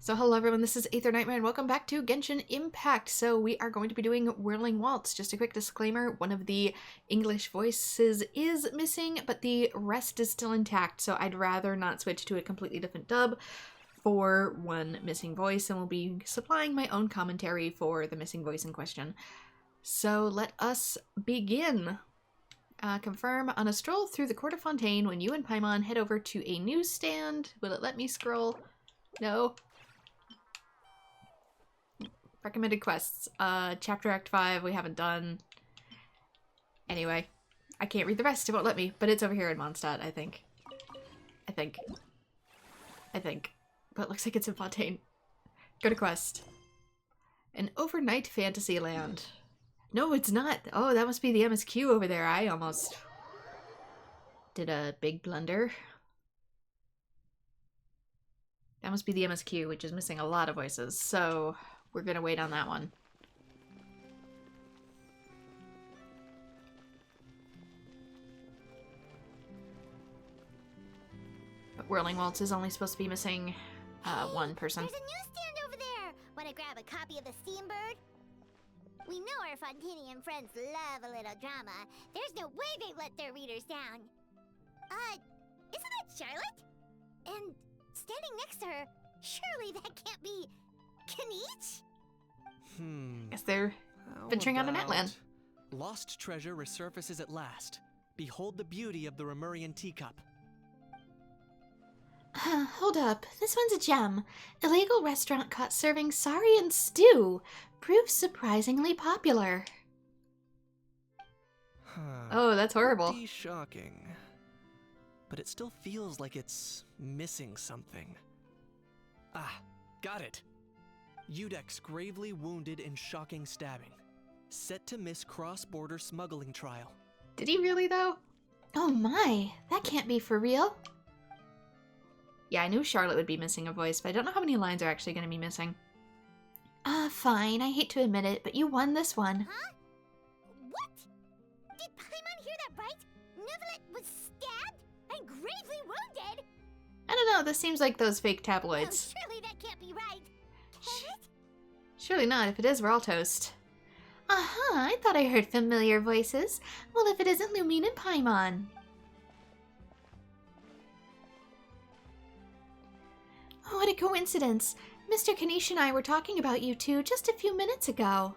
So hello everyone, this is AetherNightmare and welcome back to Genshin Impact. So we are going to be doing Whirling Waltz. Just a quick disclaimer, one of the English voices is missing, but the rest is still intact, so I'd rather not switch to a completely different dub for one missing voice, and we'll be supplying my own commentary for the missing voice in question. So let us begin. Confirm on a stroll through the court of Fontaine when you and Paimon head over to a newsstand. Will it let me scroll? No. Recommended quests. Chapter Act 5 we haven't done. Anyway, I can't read the rest, it won't let me, but it's over here in Mondstadt, I think. But it looks like it's in Fontaine. Go to quest. An overnight Fantasyland. No, it's not. Oh, that must be the MSQ over there. I almost did a big blunder. That must be the MSQ, which is missing a lot of voices, so we're gonna wait on that one. But Whirling Waltz is only supposed to be missing one person. There's a newsstand over there! Wanna grab a copy of the Steambird? We know our Fontanian friends love a little drama. There's no way they let their readers down. Isn't that Charlotte? And standing next to her, surely that can't be Kaniche? Guess they're venturing on a netland. Lost treasure resurfaces at last. Behold the beauty of the Remurian teacup. Hold up. This one's a gem. Illegal restaurant caught serving saurian stew. Proves surprisingly popular. Oh, that's horrible. Pretty shocking. But it still feels like it's missing something. Ah, got it. Udex gravely wounded in shocking stabbing. Set to miss cross-border smuggling trial. Did he really, though? Oh my, that can't be for real. Yeah, I knew Charlotte would be missing a voice, but I don't know how many lines are actually going to be missing. Fine, I hate to admit it, but you won this one. Huh? What? Did Paimon hear that right? Neuvillette was stabbed and gravely wounded? I don't know, this seems like those fake tabloids. Oh, surely that can't be right. Can it? Surely not. If it is, we're all toast. I thought I heard familiar voices. Well, if it isn't Lumine and Paimon. What a coincidence. Mr. Kaniche and I were talking about you two just a few minutes ago.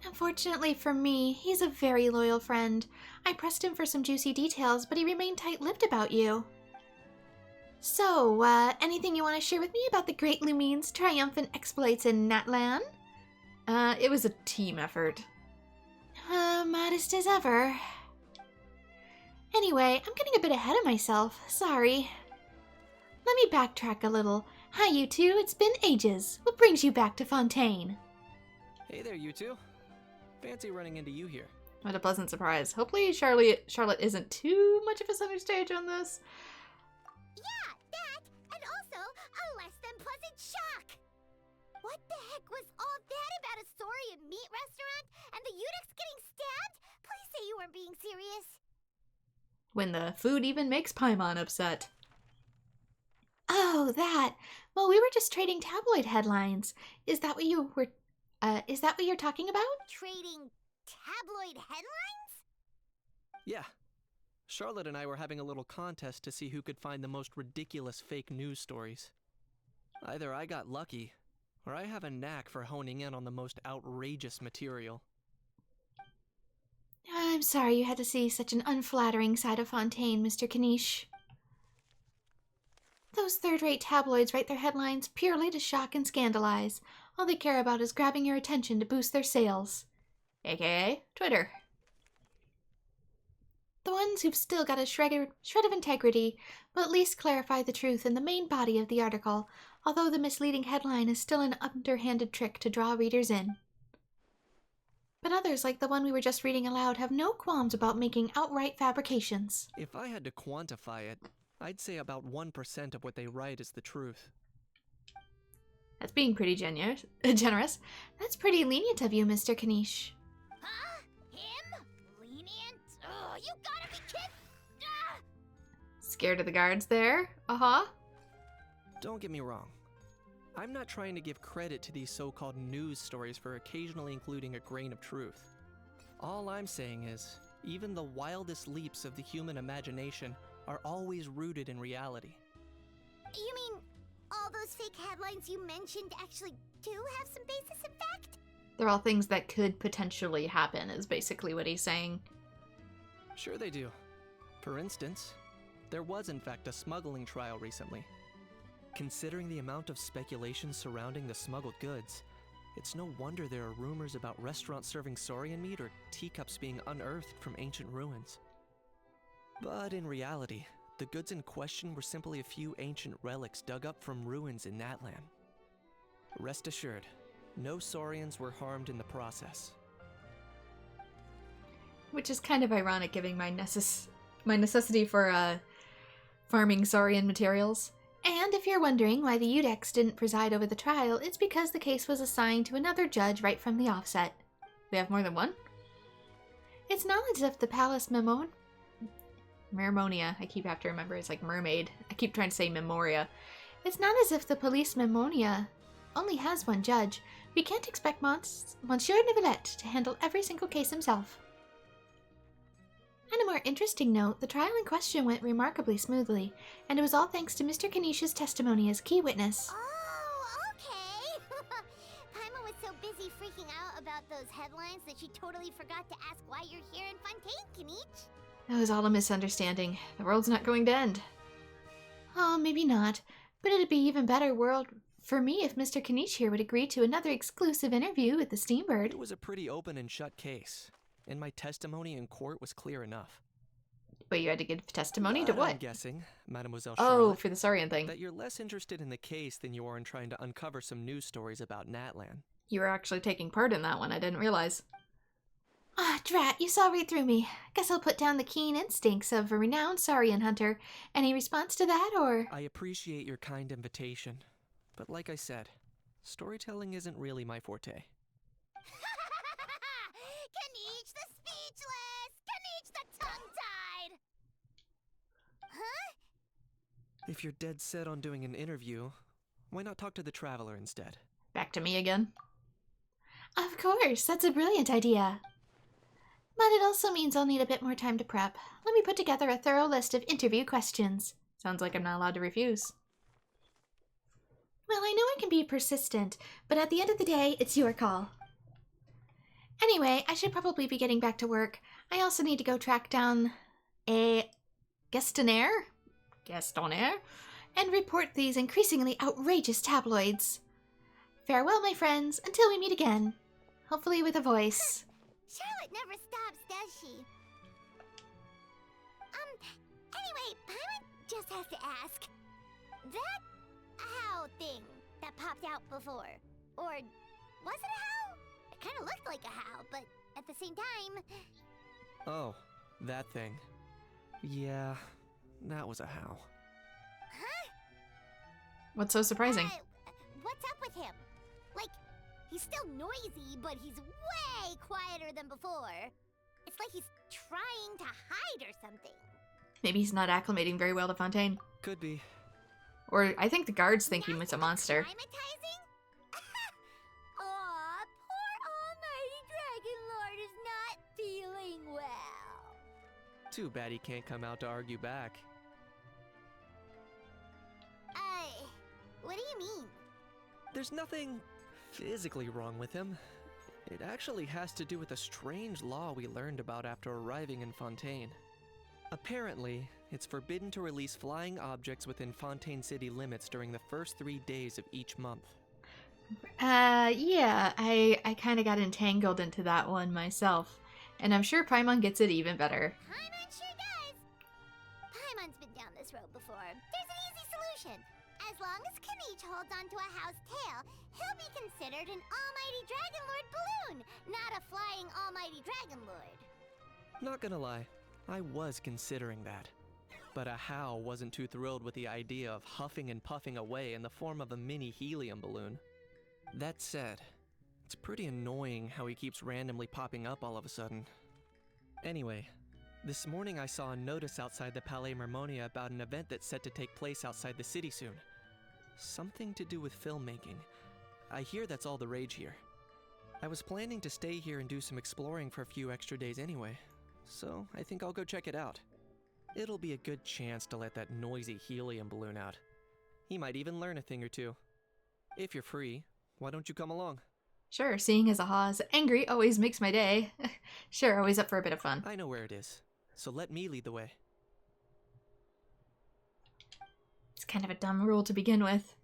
Unfortunately for me, he's a very loyal friend. I pressed him for some juicy details, but he remained tight-lipped about you. So, anything you want to share with me about the great Lumine's triumphant exploits in Natlan? It was a team effort. Modest as ever. Anyway, I'm getting a bit ahead of myself. Sorry. Let me backtrack a little. Hi, you two. It's been ages. What brings you back to Fontaine? Hey there, you two. Fancy running into you here. What a pleasant surprise. Hopefully Charlotte isn't too much of a center stage on this. Yeah, that, and also a less than pleasant shock. What the heck was all that about a saurian meat restaurant and the Udex getting stabbed? Please say you weren't being serious. When the food even makes Paimon upset. Oh, that. Well, we were just trading tabloid headlines. Is that what you're talking about? Trading tabloid headlines? Yeah. Charlotte and I were having a little contest to see who could find the most ridiculous fake news stories. Either I got lucky, or I have a knack for honing in on the most outrageous material. I'm sorry you had to see such an unflattering side of Fontaine, Mr. Kaniche. Those third-rate tabloids write their headlines purely to shock and scandalize. All they care about is grabbing your attention to boost their sales. AKA Twitter. The ones who've still got a shred of integrity will at least clarify the truth in the main body of the article, although the misleading headline is still an underhanded trick to draw readers in. But others, like the one we were just reading aloud, have no qualms about making outright fabrications. If I had to quantify it, I'd say about 1% of what they write is the truth. That's being pretty generous. That's pretty lenient of you, Mr. Kaniche. Huh? Him? Lenient? Oh, you gotta be kidding! Ah! Scared of the guards there? Uh-huh. Don't get me wrong. I'm not trying to give credit to these so-called news stories for occasionally including a grain of truth. All I'm saying is, even the wildest leaps of the human imagination are always rooted in reality. You mean all those fake headlines you mentioned actually do have some basis in fact? They're all things that could potentially happen, is basically what he's saying. Sure they do. For instance, there was in fact a smuggling trial recently. Considering the amount of speculation surrounding the smuggled goods, it's no wonder there are rumors about restaurants serving saurian meat or teacups being unearthed from ancient ruins. But in reality, the goods in question were simply a few ancient relics dug up from ruins in Natlan. Rest assured, no saurians were harmed in the process. Which is kind of ironic, given my necessity for farming saurian materials. And if you're wondering why the Udex didn't preside over the trial, it's because the case was assigned to another judge right from the offset. We have more than one? It's not as if the Palace Mermonia, I keep have to remember it's like mermaid. I keep trying to say Memoria. It's not as if the police Memonia only has one judge. We can't expect Monsieur Neuvillette to handle every single case himself. On a more interesting note, the trial in question went remarkably smoothly, and it was all thanks to Mr. Kanish's testimony as key witness. Oh, okay. Paimon was so busy freaking out about those headlines that she totally forgot to ask why you're here in Fontaine, Kanich. That was all a misunderstanding. The world's not going to end. Oh, maybe not. But it'd be even better world for me if Mr. Kanish here would agree to another exclusive interview with the Steambird. It was a pretty open and shut case, and my testimony in court was clear enough. But you had to give testimony to what? I'm guessing, Mademoiselle Oh, Charlotte, for the saurian thing. that you're less interested in the case than you are in trying to uncover some news stories about Natlan. You were actually taking part in that one, I didn't realize. Ah, drat, you saw right through me. Guess I'll put down the keen instincts of a renowned saurian hunter. Any response to that, or? I appreciate your kind invitation, but like I said, storytelling isn't really my forte. Kanich the speechless! Kanich the tongue-tied! Huh? If you're dead set on doing an interview, why not talk to the Traveler instead? Back to me again. Of course, that's a brilliant idea. But it also means I'll need a bit more time to prep. Let me put together a thorough list of interview questions. Sounds like I'm not allowed to refuse. Well, I know I can be persistent, but at the end of the day, it's your call. Anyway, I should probably be getting back to work. I also need to go track down a Gastonnaire, and report these increasingly outrageous tabloids. Farewell, my friends, until we meet again. Hopefully with a voice. Charlotte never stops, does she? Anyway, Paimon just has to ask. That how thing that popped out before, or was it a how? It kind of looked like a how, but at the same time... Oh, that thing. Yeah, that was a how. Huh? What's so surprising? What's up with him? Like, he's still noisy, but he's way quieter than before. It's like he's trying to hide or something. Maybe he's not acclimating very well to Fontaine. Could be. Or I think the guards think he's a monster. Acclimatizing? Aw, poor Almighty Dragon Lord is not feeling well. Too bad he can't come out to argue back. What do you mean? There's nothing physically wrong with him. It actually has to do with a strange law we learned about after arriving in Fontaine. Apparently, it's forbidden to release flying objects within Fontaine city limits during the first 3 days of each month. Yeah, I kind of got entangled into that one myself. And I'm sure Paimon gets it even better. Paimon sure does. Paimon's been down this road before. There's an easy solution. As long as Kanich holds onto a house tail, he'll be considered an Almighty Dragon Lord balloon, not a flying Almighty Dragon Lord. Not gonna lie, I was considering that. But a How wasn't too thrilled with the idea of huffing and puffing away in the form of a mini helium balloon. That said, it's pretty annoying how he keeps randomly popping up all of a sudden. Anyway, this morning I saw a notice outside the Palais Mermonia about an event that's set to take place outside the city soon. Something to do with filmmaking. I hear that's all the rage here. I was planning to stay here and do some exploring for a few extra days anyway, so I think I'll go check it out. It'll be a good chance to let that noisy helium balloon out. He might even learn a thing or two. If you're free, why don't you come along? Sure, seeing as Aha's angry always makes my day. Sure, always up for a bit of fun. I know where it is, so let me lead the way. It's kind of a dumb rule to begin with.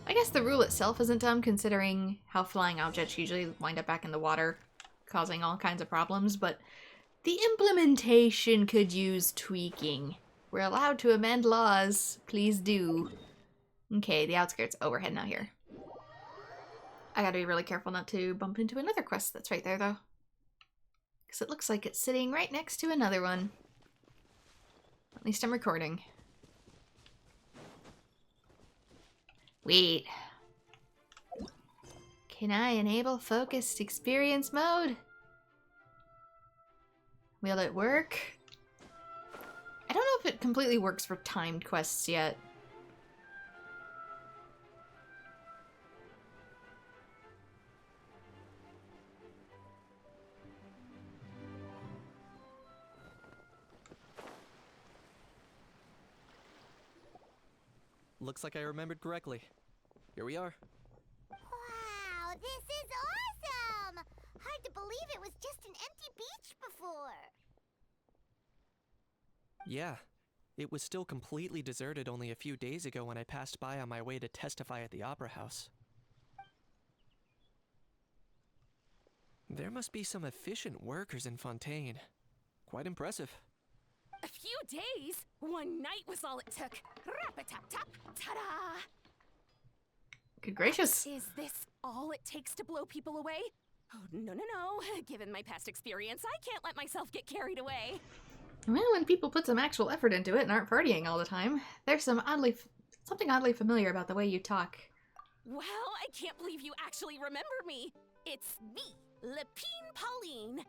I guess the rule itself isn't dumb, considering how flying objects usually wind up back in the water, causing all kinds of problems, but the implementation could use tweaking. We're allowed to amend laws. Please do. Okay, the outskirts. Oh, we're heading out here. I gotta be really careful not to bump into another quest that's right there, though. Because it looks like it's sitting right next to another one. At least I'm recording. Wait. Can I enable focused experience mode? Will it work? I don't know if it completely works for timed quests yet. Looks like I remembered correctly. Here we are. Wow, this is awesome! Hard to believe it was just an empty beach before. Yeah, it was still completely deserted only a few days ago when I passed by on my way to testify at the Opera House. There must be some efficient workers in Fontaine. Quite impressive. A few days? One night was all it took. Rap-a-tap-tap, ta-da! Good gracious. Is this all it takes to blow people away? Oh, no, no, no. Given my past experience, I can't let myself get carried away. Well, when people put some actual effort into it and aren't partying all the time, there's something oddly familiar about the way you talk. Well, I can't believe you actually remember me. It's me, Lepine Pauline.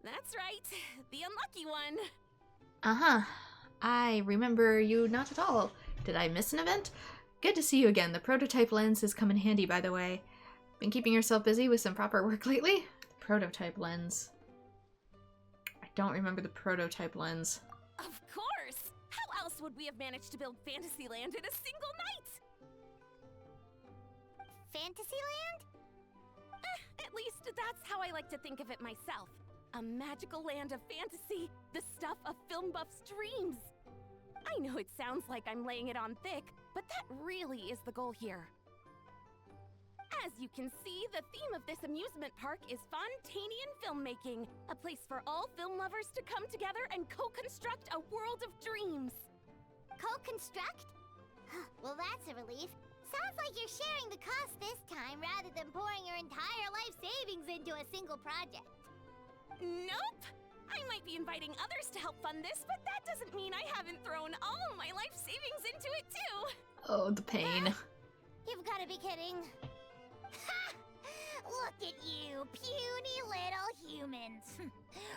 That's right, the unlucky one. Uh-huh. I remember you not at all. Did I miss an event? Good to see you again. The prototype lens has come in handy, by the way. Been keeping yourself busy with some proper work lately? Prototype lens. I don't remember the prototype lens. Of course! How else would we have managed to build Fantasyland in a single night? Fantasyland? At least that's how I like to think of it myself. A magical land of fantasy, the stuff of film buffs' dreams. I know it sounds like I'm laying it on thick, but that really is the goal here. As you can see, the theme of this amusement park is Fontanian filmmaking, a place for all film lovers to come together and co-construct a world of dreams. Co-construct? Well, that's a relief. Sounds like you're sharing the cost this time rather than pouring your entire life savings into a single project. Nope! I might be inviting others to help fund this, but that doesn't mean I haven't thrown all of my life savings into it too! Oh, the pain. You've got to be kidding. Ha! Look at you, puny little humans.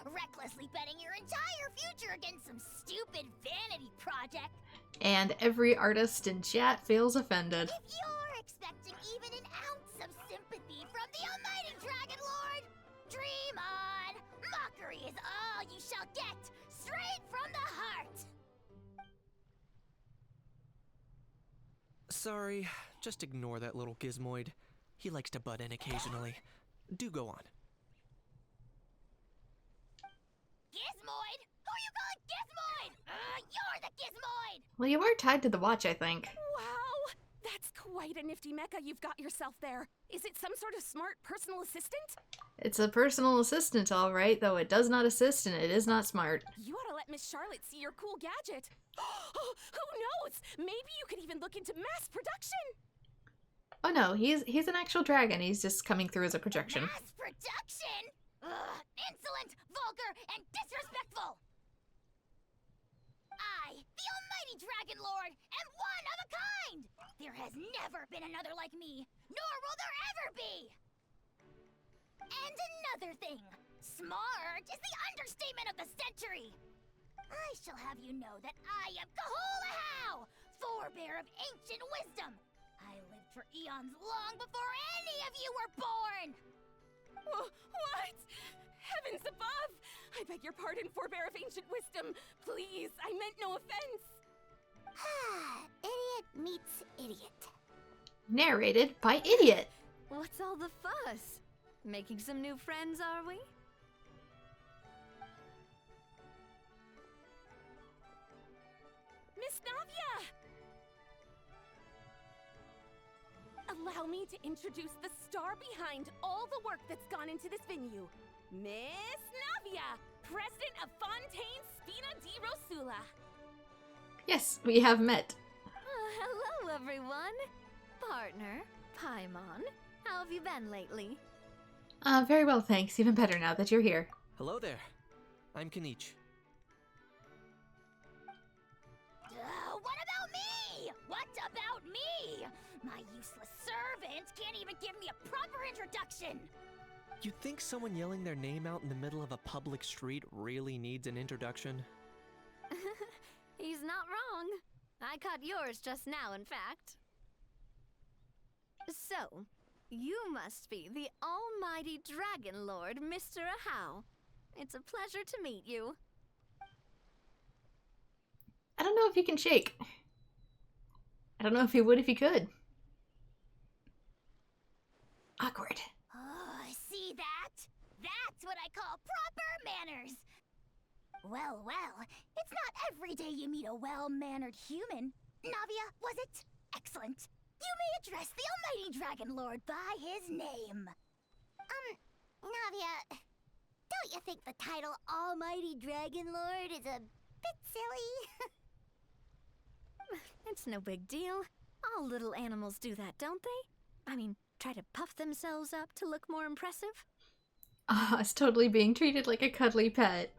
Recklessly betting your entire future against some stupid vanity project. And every artist in chat feels offended. If you're expecting even an ounce of sympathy from the almighty Dragon Lord, dream on! Mockery is all you shall get, straight from the heart! Sorry, just ignore that little gizmoid. He likes to butt in occasionally. Do go on. Gizmoid? Who you calling Gizmoid? You're the Gizmoid! Well, you are tied to the watch, I think. Wow! That's quite a nifty mecha you've got yourself there. Is it some sort of smart personal assistant? It's a personal assistant, all right, though it does not assist and it is not smart. You ought to let Miss Charlotte see your cool gadget. Who knows? Maybe you could even look into mass production. Oh no, he's an actual dragon. He's just coming through as a projection. Mass production? Ugh, insolent, vulgar, and disrespectful! I, the almighty Dragon Lord, am one of a kind! There has never been another like me, nor will there ever be! And another thing, smart is the understatement of the century! I shall have you know that I am Kahulahau, forebear of ancient wisdom. I lived for eons long before any of you were born! What? Heavens above! I beg your pardon, forebear of ancient wisdom. Please, I meant no offense. Idiot meets idiot. Narrated by Idiot. What's all the fuss? Making some new friends, are we? Miss Navia! Allow me to introduce the star behind all the work that's gone into this venue. Miss Navia, President of Fontaine Spina di Rosula. Yes, we have met. Hello, everyone. Partner, Paimon, how have you been lately? Very well, thanks. Even better now that you're here. Hello there. I'm Kanich. What about me? What about me? My useless servant can't even give me a proper introduction. You think someone yelling their name out in the middle of a public street really needs an introduction? He's not wrong. I caught yours just now, in fact. So, you must be the almighty Dragon Lord, Mr. Ahau. It's a pleasure to meet you. I don't know if you can shake. I don't know if you would if you could. Awkward. Oh, see that? That's what I call proper manners. Well, it's not every day you meet a well-mannered human. Navia, was it? Excellent. You may address the almighty Dragon Lord by his name. Navia, don't you think the title Almighty Dragon Lord is a bit silly? It's no big deal. All little animals do that, don't they? I mean, try to puff themselves up to look more impressive. It's totally being treated like a cuddly pet.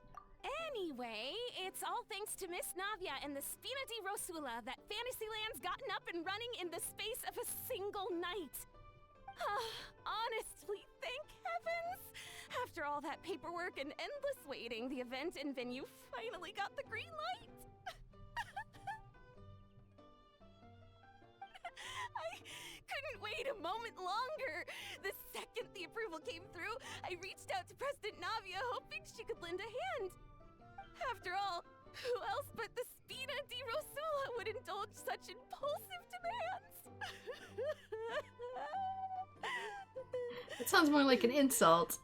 Anyway, it's all thanks to Miss Navia and the Spina di Rosula that Fantasyland's gotten up and running in the space of a single night. Honestly, thank heavens! After all that paperwork and endless waiting, the event and venue finally got the green light. I couldn't wait a moment longer. The second the approval came through, I reached out to President Navia, hoping she could lend a hand. After all, who else but the Spina di Rosula would indulge such impulsive demands? It sounds more like an insult.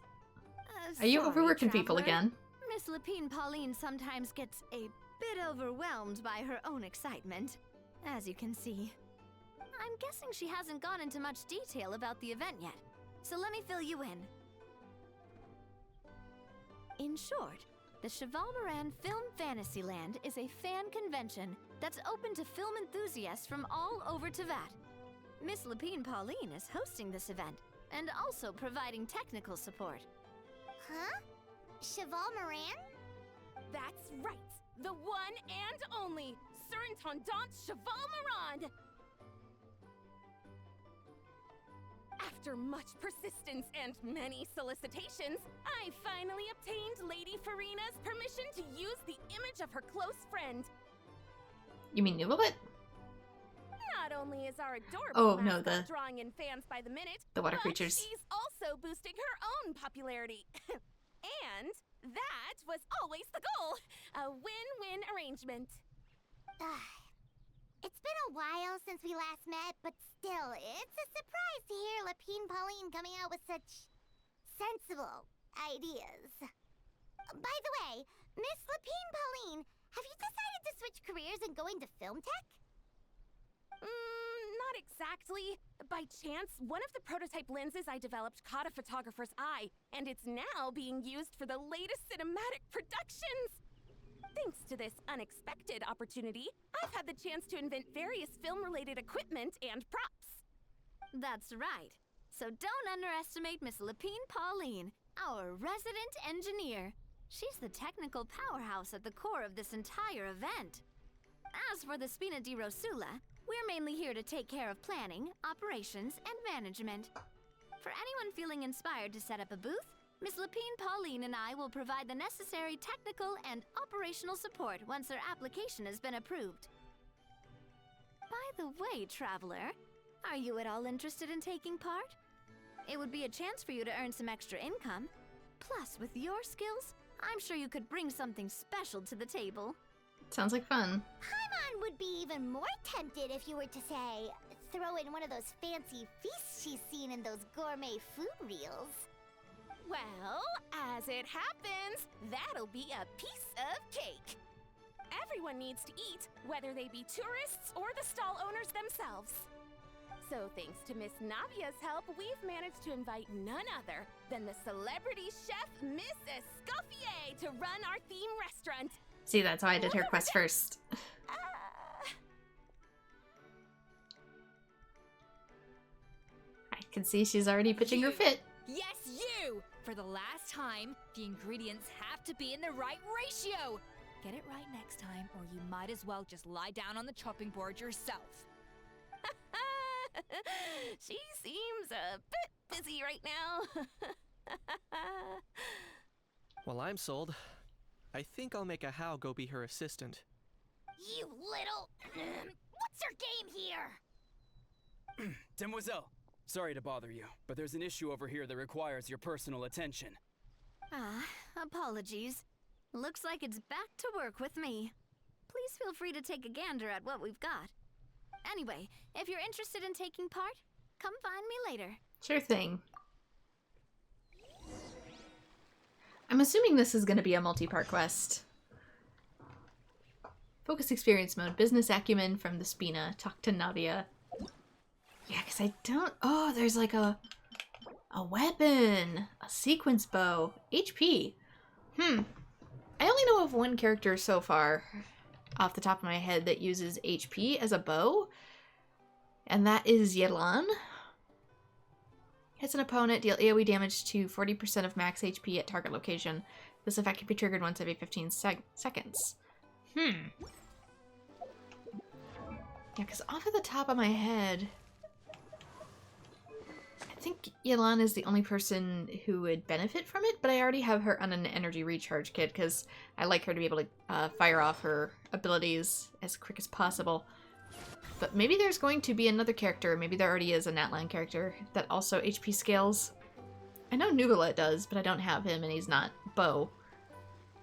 Are you Sorry, overworking people traveler. again? Miss Lapine Pauline sometimes gets a bit overwhelmed by her own excitement, as you can see. I'm guessing she hasn't gone into much detail about the event yet, so let me fill you in. In short, the Cheval Moran Film Fantasyland is a fan convention that's open to film enthusiasts from all over Teyvat. Miss Lapine Pauline is hosting this event, and also providing technical support. Huh? Cheval Moran? That's right, the one and only Surintendant Cheval Moran! After much persistence and many solicitations, I finally obtained Lady Farina's permission to use the image of her close friend. You mean Nubelbit? Not only is our adorable Oh, no, mascot drawing in fans by the minute, the water but creatures. she's also boosting her own popularity. And that was always the goal, a win-win arrangement. It's been a while since we last met, but still, it's a surprise to hear Lapine Pauline coming out with such sensible ideas. By the way, Miss Lapine Pauline, have you decided to switch careers and go into film tech? Not exactly. By chance, one of the prototype lenses I developed caught a photographer's eye, and it's now being used for the latest cinematic productions. Thanks to this unexpected opportunity, I've had the chance to invent various film-related equipment and props. That's right. So don't underestimate Miss Lapine Pauline, our resident engineer. She's the technical powerhouse at the core of this entire event. As for the Spina di Rosula, we're mainly here to take care of planning, operations, and management. For anyone feeling inspired to set up a booth, Miss Lapine Pauline and I will provide the necessary technical and operational support once their application has been approved. By the way, traveler, are you at all interested in taking part? It would be a chance for you to earn some extra income. Plus, with your skills, I'm sure you could bring something special to the table. Sounds like fun. Paimon would be even more tempted if you were to say, throw in one of those fancy feasts she's seen in those gourmet food reels. Well, as it happens, that'll be a piece of cake. Everyone needs to eat, whether they be tourists or the stall owners themselves. So thanks to Miss Navia's help, we've managed to invite none other than the celebrity chef, Miss Escoffier, to run our theme restaurant. See, that's why I did her quest first. I can see she's already pitching her fit. Yes, you! For the last time, the ingredients have to be in the right ratio. Get it right next time, or you might as well just lie down on the chopping board yourself. She seems a bit busy right now. Well, I'm sold. I think I'll make a How go be her assistant. You little... What's your game here? Demoiselle, sorry to bother you, but there's an issue over here that requires your personal attention. Apologies. Looks like it's back to work with me. Please feel free to take a gander at what we've got. Anyway, if you're interested in taking part, come find me later. Sure thing. I'm assuming this is going to be a multi-part quest. Focus experience mode. Business acumen from the Spina. Talk to Navia. Yeah, because I don't... Oh, there's like a weapon. A sequence bow. HP. I only know of one character so far, off the top of my head, that uses HP as a bow. And that is Yelan. Hits an opponent, deal AoE damage to 40% of max HP at target location. This effect can be triggered once every 15 seconds. Yeah, because off of the top of my head, I think Yelan is the only person who would benefit from it, but I already have her on an energy recharge kit because I like her to be able to fire off her abilities as quick as possible. But maybe there's going to be another character, maybe there already is a Natlan character, that also HP scales. I know Nubila does, but I don't have him and he's not bow.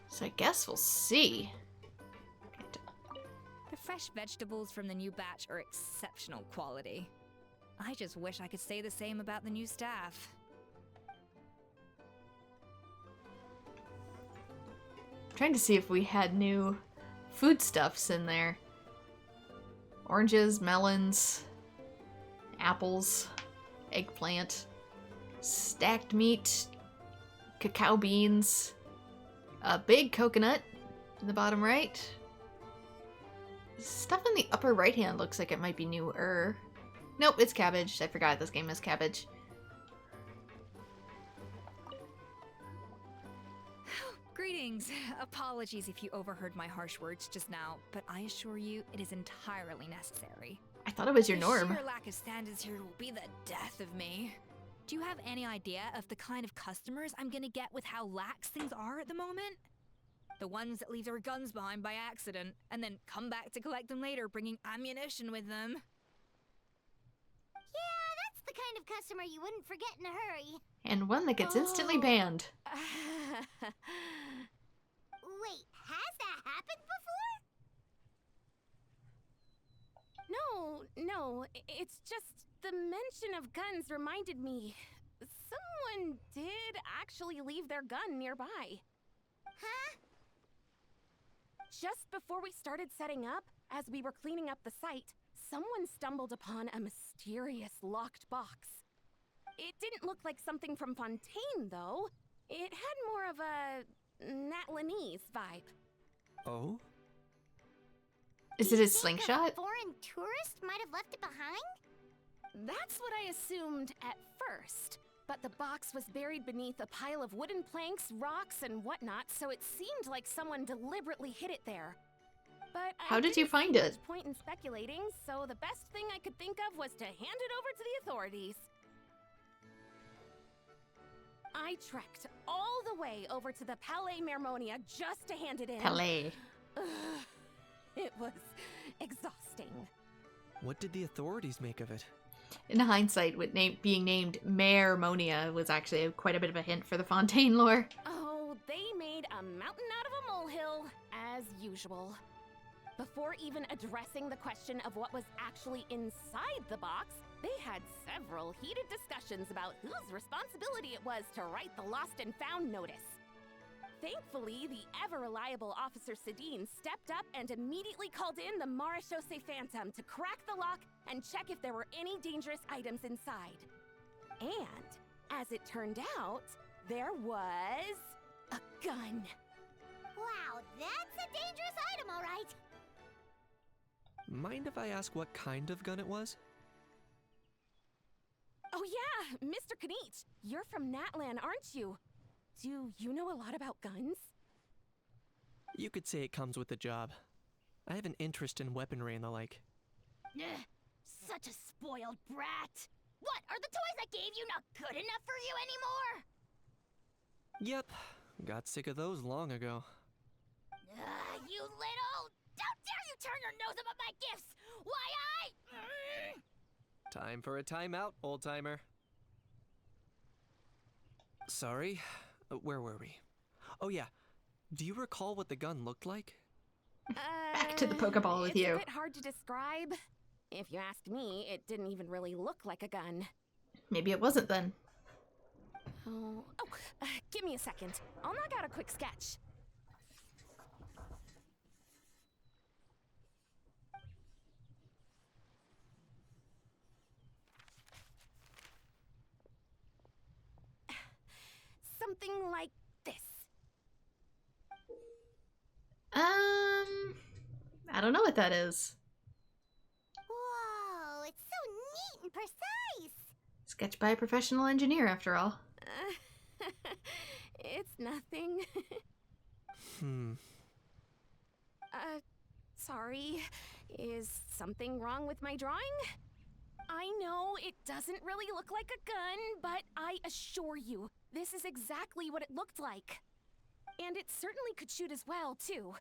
So I guess we'll see. The fresh vegetables from the new batch are exceptional quality. I just wish I could say the same about the new staff. I'm trying to see if we had new foodstuffs in there. Oranges, melons, apples, eggplant, stacked meat, cacao beans, a big coconut in the bottom right. Stuff in the upper right hand looks like it might be newer. Nope, it's cabbage. I forgot this game is cabbage. Greetings. Apologies if you overheard my harsh words just now, but I assure you it is entirely necessary. I thought it was your The norm. sheer lack of standards here will be the death of me. Do you have any idea of the kind of customers I'm gonna get with how lax things are at the moment? The ones that leave their guns behind by accident, and then come back to collect them later bringing ammunition with them. Yeah, that's the kind of customer you wouldn't forget in a hurry. And one that gets instantly banned. Wait, has that happened before? No, it's just the mention of guns reminded me. Someone did actually leave their gun nearby. Huh? Just before we started setting up, as we were cleaning up the site, someone stumbled upon a mysterious locked box. It didn't look like something from Fontaine, though. It had more of a Natlanese vibe. Oh? Is it Do you a think slingshot? A foreign tourist might have left it behind? That's what I assumed at first. But the box was buried beneath a pile of wooden planks, rocks, and whatnot, so it seemed like someone deliberately hid it there. But How I did you didn't find see it? much point in speculating, so the best thing I could think of was to hand it over to the authorities. I trekked all the way over to the Palais Mermonia just to hand it in. Palais. It was exhausting. What did the authorities make of it? In hindsight, with being named Mare Monia was actually quite a bit of a hint for the Fontaine lore. Oh, they made a mountain out of a molehill, as usual. Before even addressing the question of what was actually inside the box, they had several heated discussions about whose responsibility it was to write the lost and found notice. Thankfully, the ever-reliable Officer Sedine stepped up and immediately called in the miHoYo Phantom to crack the lock and check if there were any dangerous items inside. And, as it turned out, there was a gun. Wow, that's a dangerous item, all right. Mind if I ask what kind of gun it was? Oh yeah, Mr. Kanich, you're from Natlan, aren't you? Do you know a lot about guns? You could say it comes with the job. I have an interest in weaponry and the like. Ugh, such a spoiled brat. What, are the toys I gave you not good enough for you anymore? Yep, got sick of those long ago. You little... Don't dare you turn your nose up at my gifts! Why, Time for a timeout, old-timer. Sorry, where were we? Oh yeah, do you recall what the gun looked like? Back to the Pokeball with you. It's a bit hard to describe. If you ask me, it didn't even really look like a gun. Maybe it wasn't then. Give me a second. I'll knock out a quick sketch. Something like this. I don't know what that is. Whoa, it's so neat and precise. Sketched by a professional engineer, after all. It's nothing. Sorry. Is something wrong with my drawing? I know it doesn't really look like a gun, but I assure you, this is exactly what it looked like. And it certainly could shoot as well, too.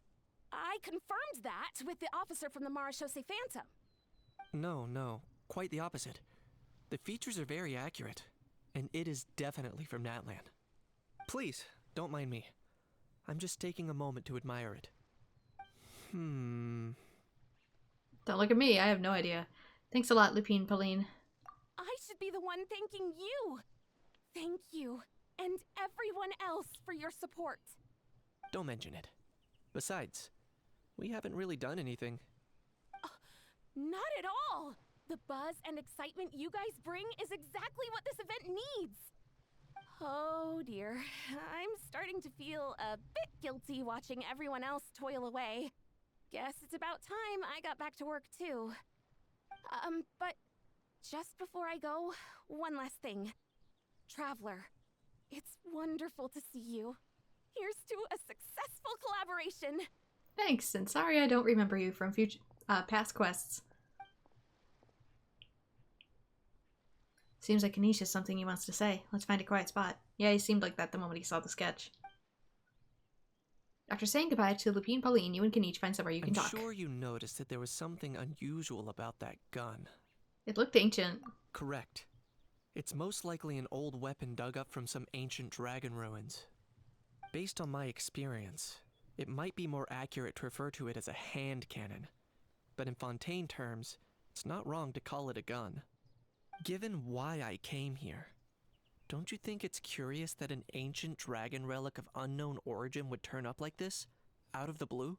I confirmed that with the officer from the miHoYo Phantom. No, quite the opposite. The features are very accurate, and it is definitely from Natlan. Please, don't mind me. I'm just taking a moment to admire it. Don't look at me, I have no idea. Thanks a lot, Lupine Pauline. I should be the one thanking you. Thank you, and everyone else for your support. Don't mention it. Besides, we haven't really done anything. Not at all! The buzz and excitement you guys bring is exactly what this event needs! Oh dear, I'm starting to feel a bit guilty watching everyone else toil away. Guess it's about time I got back to work too. But just before I go, one last thing. Traveler, it's wonderful to see you. Here's to a successful collaboration! Thanks, and sorry I don't remember you from past quests. Seems like Kanish has something he wants to say. Let's find a quiet spot. Yeah, he seemed like that the moment he saw the sketch. After saying goodbye to Lupine Pauline, you and Kanish find somewhere you can talk. I'm sure you noticed that there was something unusual about that gun. It looked ancient. Correct. It's most likely an old weapon dug up from some ancient dragon ruins. Based on my experience, it might be more accurate to refer to it as a hand cannon. But in Fontaine terms, it's not wrong to call it a gun. Given why I came here, don't you think it's curious that an ancient dragon relic of unknown origin would turn up like this, out of the blue?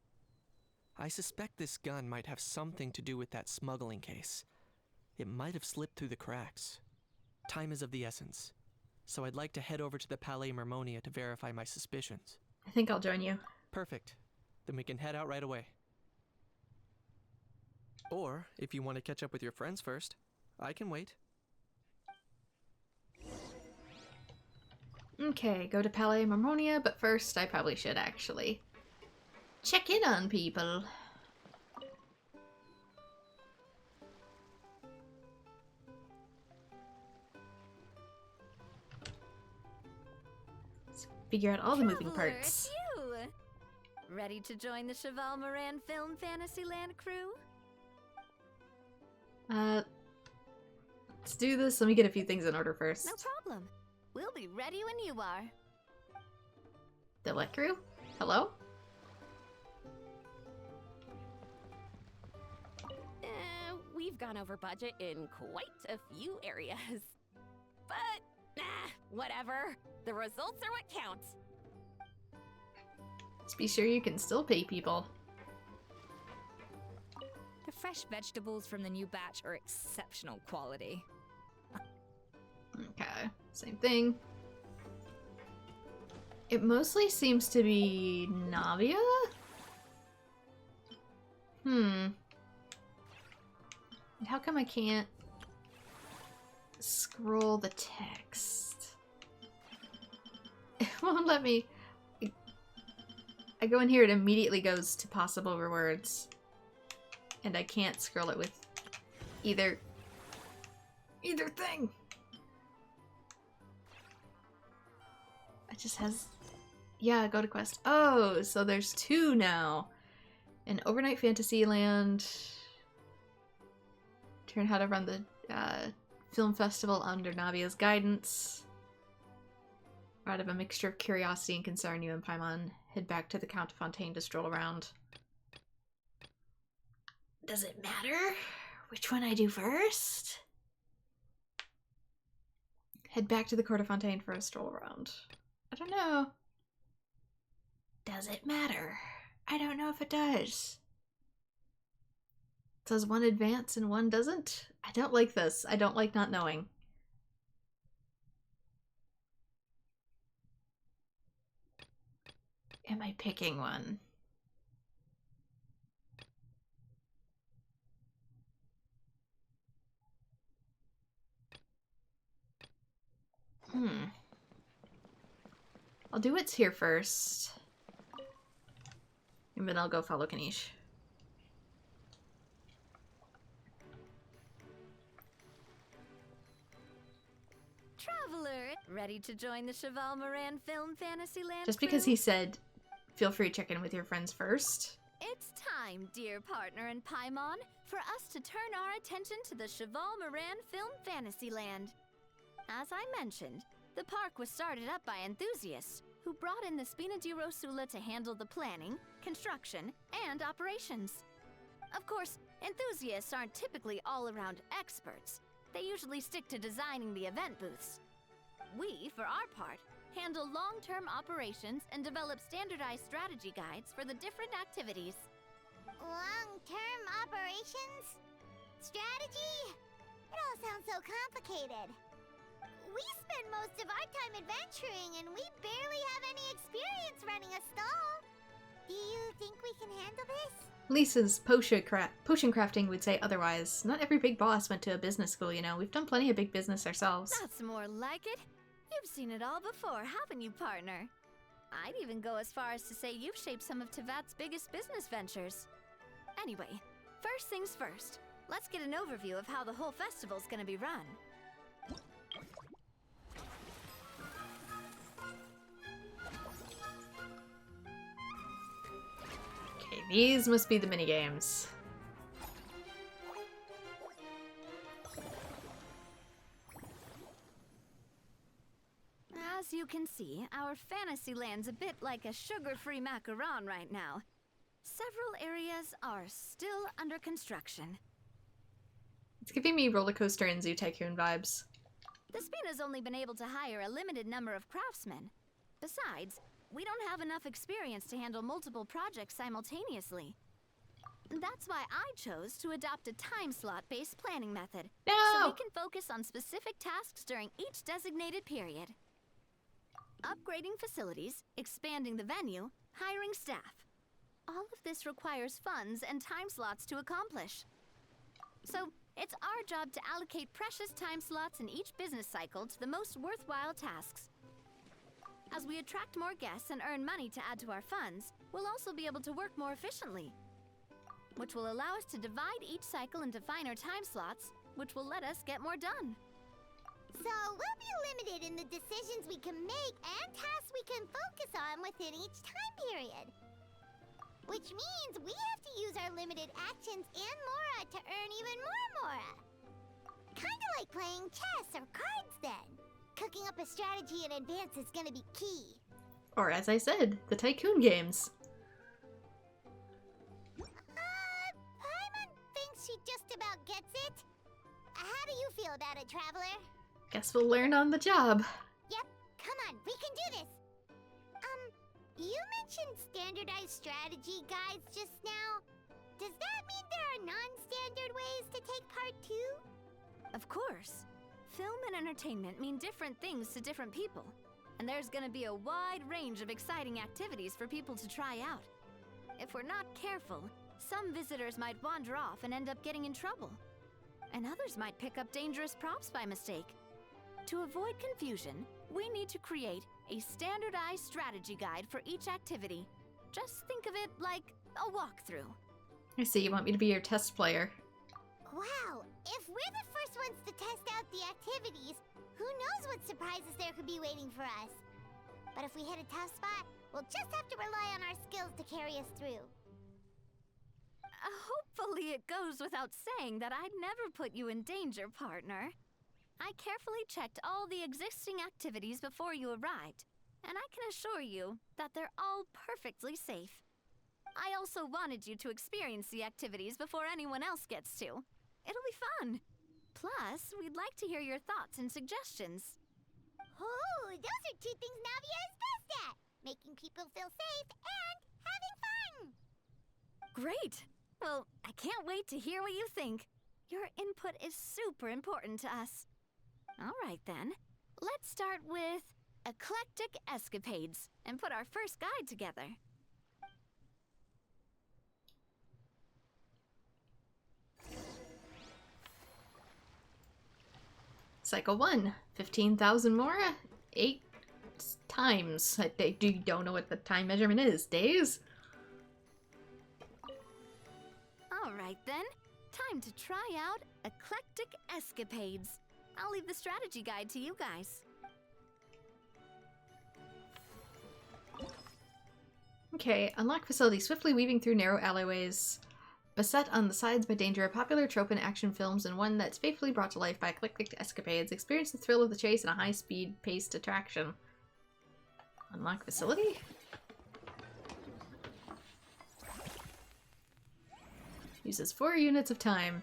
I suspect this gun might have something to do with that smuggling case. It might have slipped through the cracks. Time is of the essence, so I'd like to head over to the Palais Mermonia to verify my suspicions. I think I'll join you. Perfect. Then we can head out right away. Or, if you want to catch up with your friends first, I can wait. Okay, go to Palais Mermonia, but first I probably should actually check in on people. Let's figure out all the moving Traveler, parts. it's you! Ready to join the Cheval Moran Film Fantasyland crew? Let's do this. Let me get a few things in order first. No problem. We'll be ready when you are. The Let Crew? Hello? We've gone over budget in quite a few areas. But, whatever. The results are what counts. Just be sure you can still pay people. The fresh vegetables from the new batch are exceptional quality. Okay, same thing. It mostly seems to be Navia? And how come I can't scroll the text? It won't let me. I go in here, it immediately goes to possible rewards. And I can't scroll it with either thing. It just has, yeah, go to quest. Oh, so there's two now. An overnight Fantasyland. Learn how to run the film festival under Navia's guidance. Out of a mixture of curiosity and concern, you and Paimon head back to the Count Fontaine to stroll around. Does it matter which one I do first? Head back to the Court of Fontaine for a stroll around. I don't know. Does it matter? I don't know if it does. Does one advance and one doesn't? I don't like this. I don't like not knowing. Am I picking one? I'll do what's here first. And then I'll go follow Kanish. Traveler, ready to join the Cheval Moran Film Fantasyland Just because crew? he said, feel free to check in with your friends first. It's time, dear partner and Paimon, for us to turn our attention to the Cheval Moran Film Fantasyland. As I mentioned, the park was started up by enthusiasts who brought in the Spina di Rosula to handle the planning, construction, and operations. Of course, enthusiasts aren't typically all-around experts. They usually stick to designing the event booths. We, for our part, handle long-term operations and develop standardized strategy guides for the different activities. Long-term operations? Strategy? It all sounds so complicated. We spend most of our time adventuring and we barely have any experience running a stall. Do you think we can handle this? Lisa's potion crafting would say otherwise. Not every big boss went to a business school, you know. We've done plenty of big business ourselves. That's more like it. You've seen it all before, haven't you, partner? I'd even go as far as to say you've shaped some of Tevat's biggest business ventures. Anyway, first things first. Let's get an overview of how the whole festival's gonna be run. Okay, these must be the minigames. As you can see, our Fantasyland's a bit like a sugar-free macaron right now. Several areas are still under construction. It's giving me roller coaster and Zoo Tycoon vibes. The Spina's only been able to hire a limited number of craftsmen. Besides, we don't have enough experience to handle multiple projects simultaneously. That's why I chose to adopt a time slot-based planning method. No! So we can focus on specific tasks during each designated period. Upgrading facilities, expanding the venue, hiring staff. All of this requires funds and time slots to accomplish. So, it's our job to allocate precious time slots in each business cycle to the most worthwhile tasks. As we attract more guests and earn money to add to our funds, we'll also be able to work more efficiently, which will allow us to divide each cycle into finer time slots, which will let us get more done. So we'll be limited in the decisions we can make and tasks we can focus on within each time period. Which means we have to use our limited actions and Mora to earn even more Mora. like playing chess or cards then. Cooking up a strategy in advance is gonna be key. Or as I said, the Tycoon games. Paimon thinks she just about gets it. How do you feel about it, Traveler? Guess we'll learn on the job. Yep, come on, we can do this. You mentioned standardized strategy guides just now. Does that mean there are non-standard ways to take part too? Of course. Film and entertainment mean different things to different people. And there's gonna be a wide range of exciting activities for people to try out. If we're not careful, some visitors might wander off and end up getting in trouble. And others might pick up dangerous props by mistake. To avoid confusion, we need to create a standardized strategy guide for each activity. Just think of it like a walkthrough. I see, you want me to be your test player. Wow, if we're the first ones to test out the activities, who knows what surprises there could be waiting for us. But if we hit a tough spot, we'll just have to rely on our skills to carry us through. Hopefully it goes without saying that I'd never put you in danger, partner. I carefully checked all the existing activities before you arrived, and I can assure you that they're all perfectly safe. I also wanted you to experience the activities before anyone else gets to. It'll be fun. Plus, we'd like to hear your thoughts and suggestions. Oh, those are two things Navia is best at! Making people feel safe and having fun! Great! Well, I can't wait to hear what you think. Your input is super important to us. All right then, let's start with eclectic escapades and put our first guide together. Cycle 1, 15,000 mora, 8 times. I don't know what the time measurement is. Days? All right then, time to try out eclectic escapades. I'll leave the strategy guide to you guys. Okay, unlock facility swiftly weaving through narrow alleyways. Beset on the sides by danger, a popular trope in action films and one that's faithfully brought to life by eclectic escapades. Experience the thrill of the chase in a high-speed paced attraction. Unlock facility? Uses 4 units of time.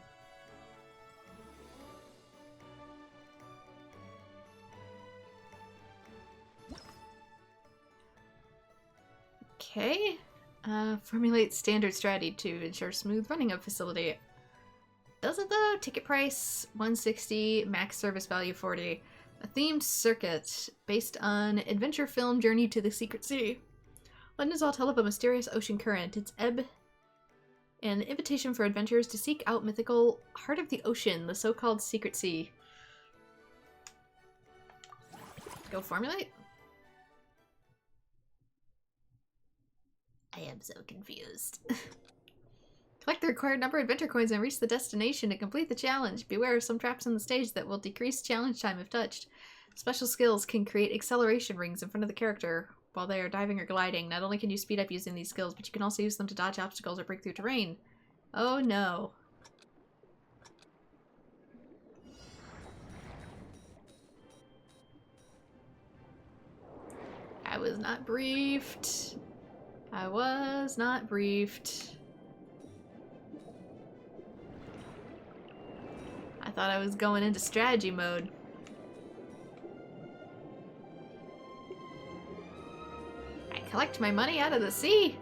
Okay. Formulate standard strategy to ensure smooth running of facility. Does it though? Ticket price 160, max service value 40. A themed circuit based on adventure film Journey to the Secret Sea. Legends all tell of a mysterious ocean current, its ebb, an invitation for adventurers to seek out mythical heart of the ocean, the so-called Secret Sea. Go formulate. I am so confused. Collect the required number of adventure coins and reach the destination to complete the challenge. Beware of some traps on the stage that will decrease challenge time if touched. Special skills can create acceleration rings in front of the character while they are diving or gliding. Not only can you speed up using these skills, but you can also use them to dodge obstacles or break through terrain. Oh no. I was not briefed. I was not briefed. I thought I was going into strategy mode. I collect my money out of the sea.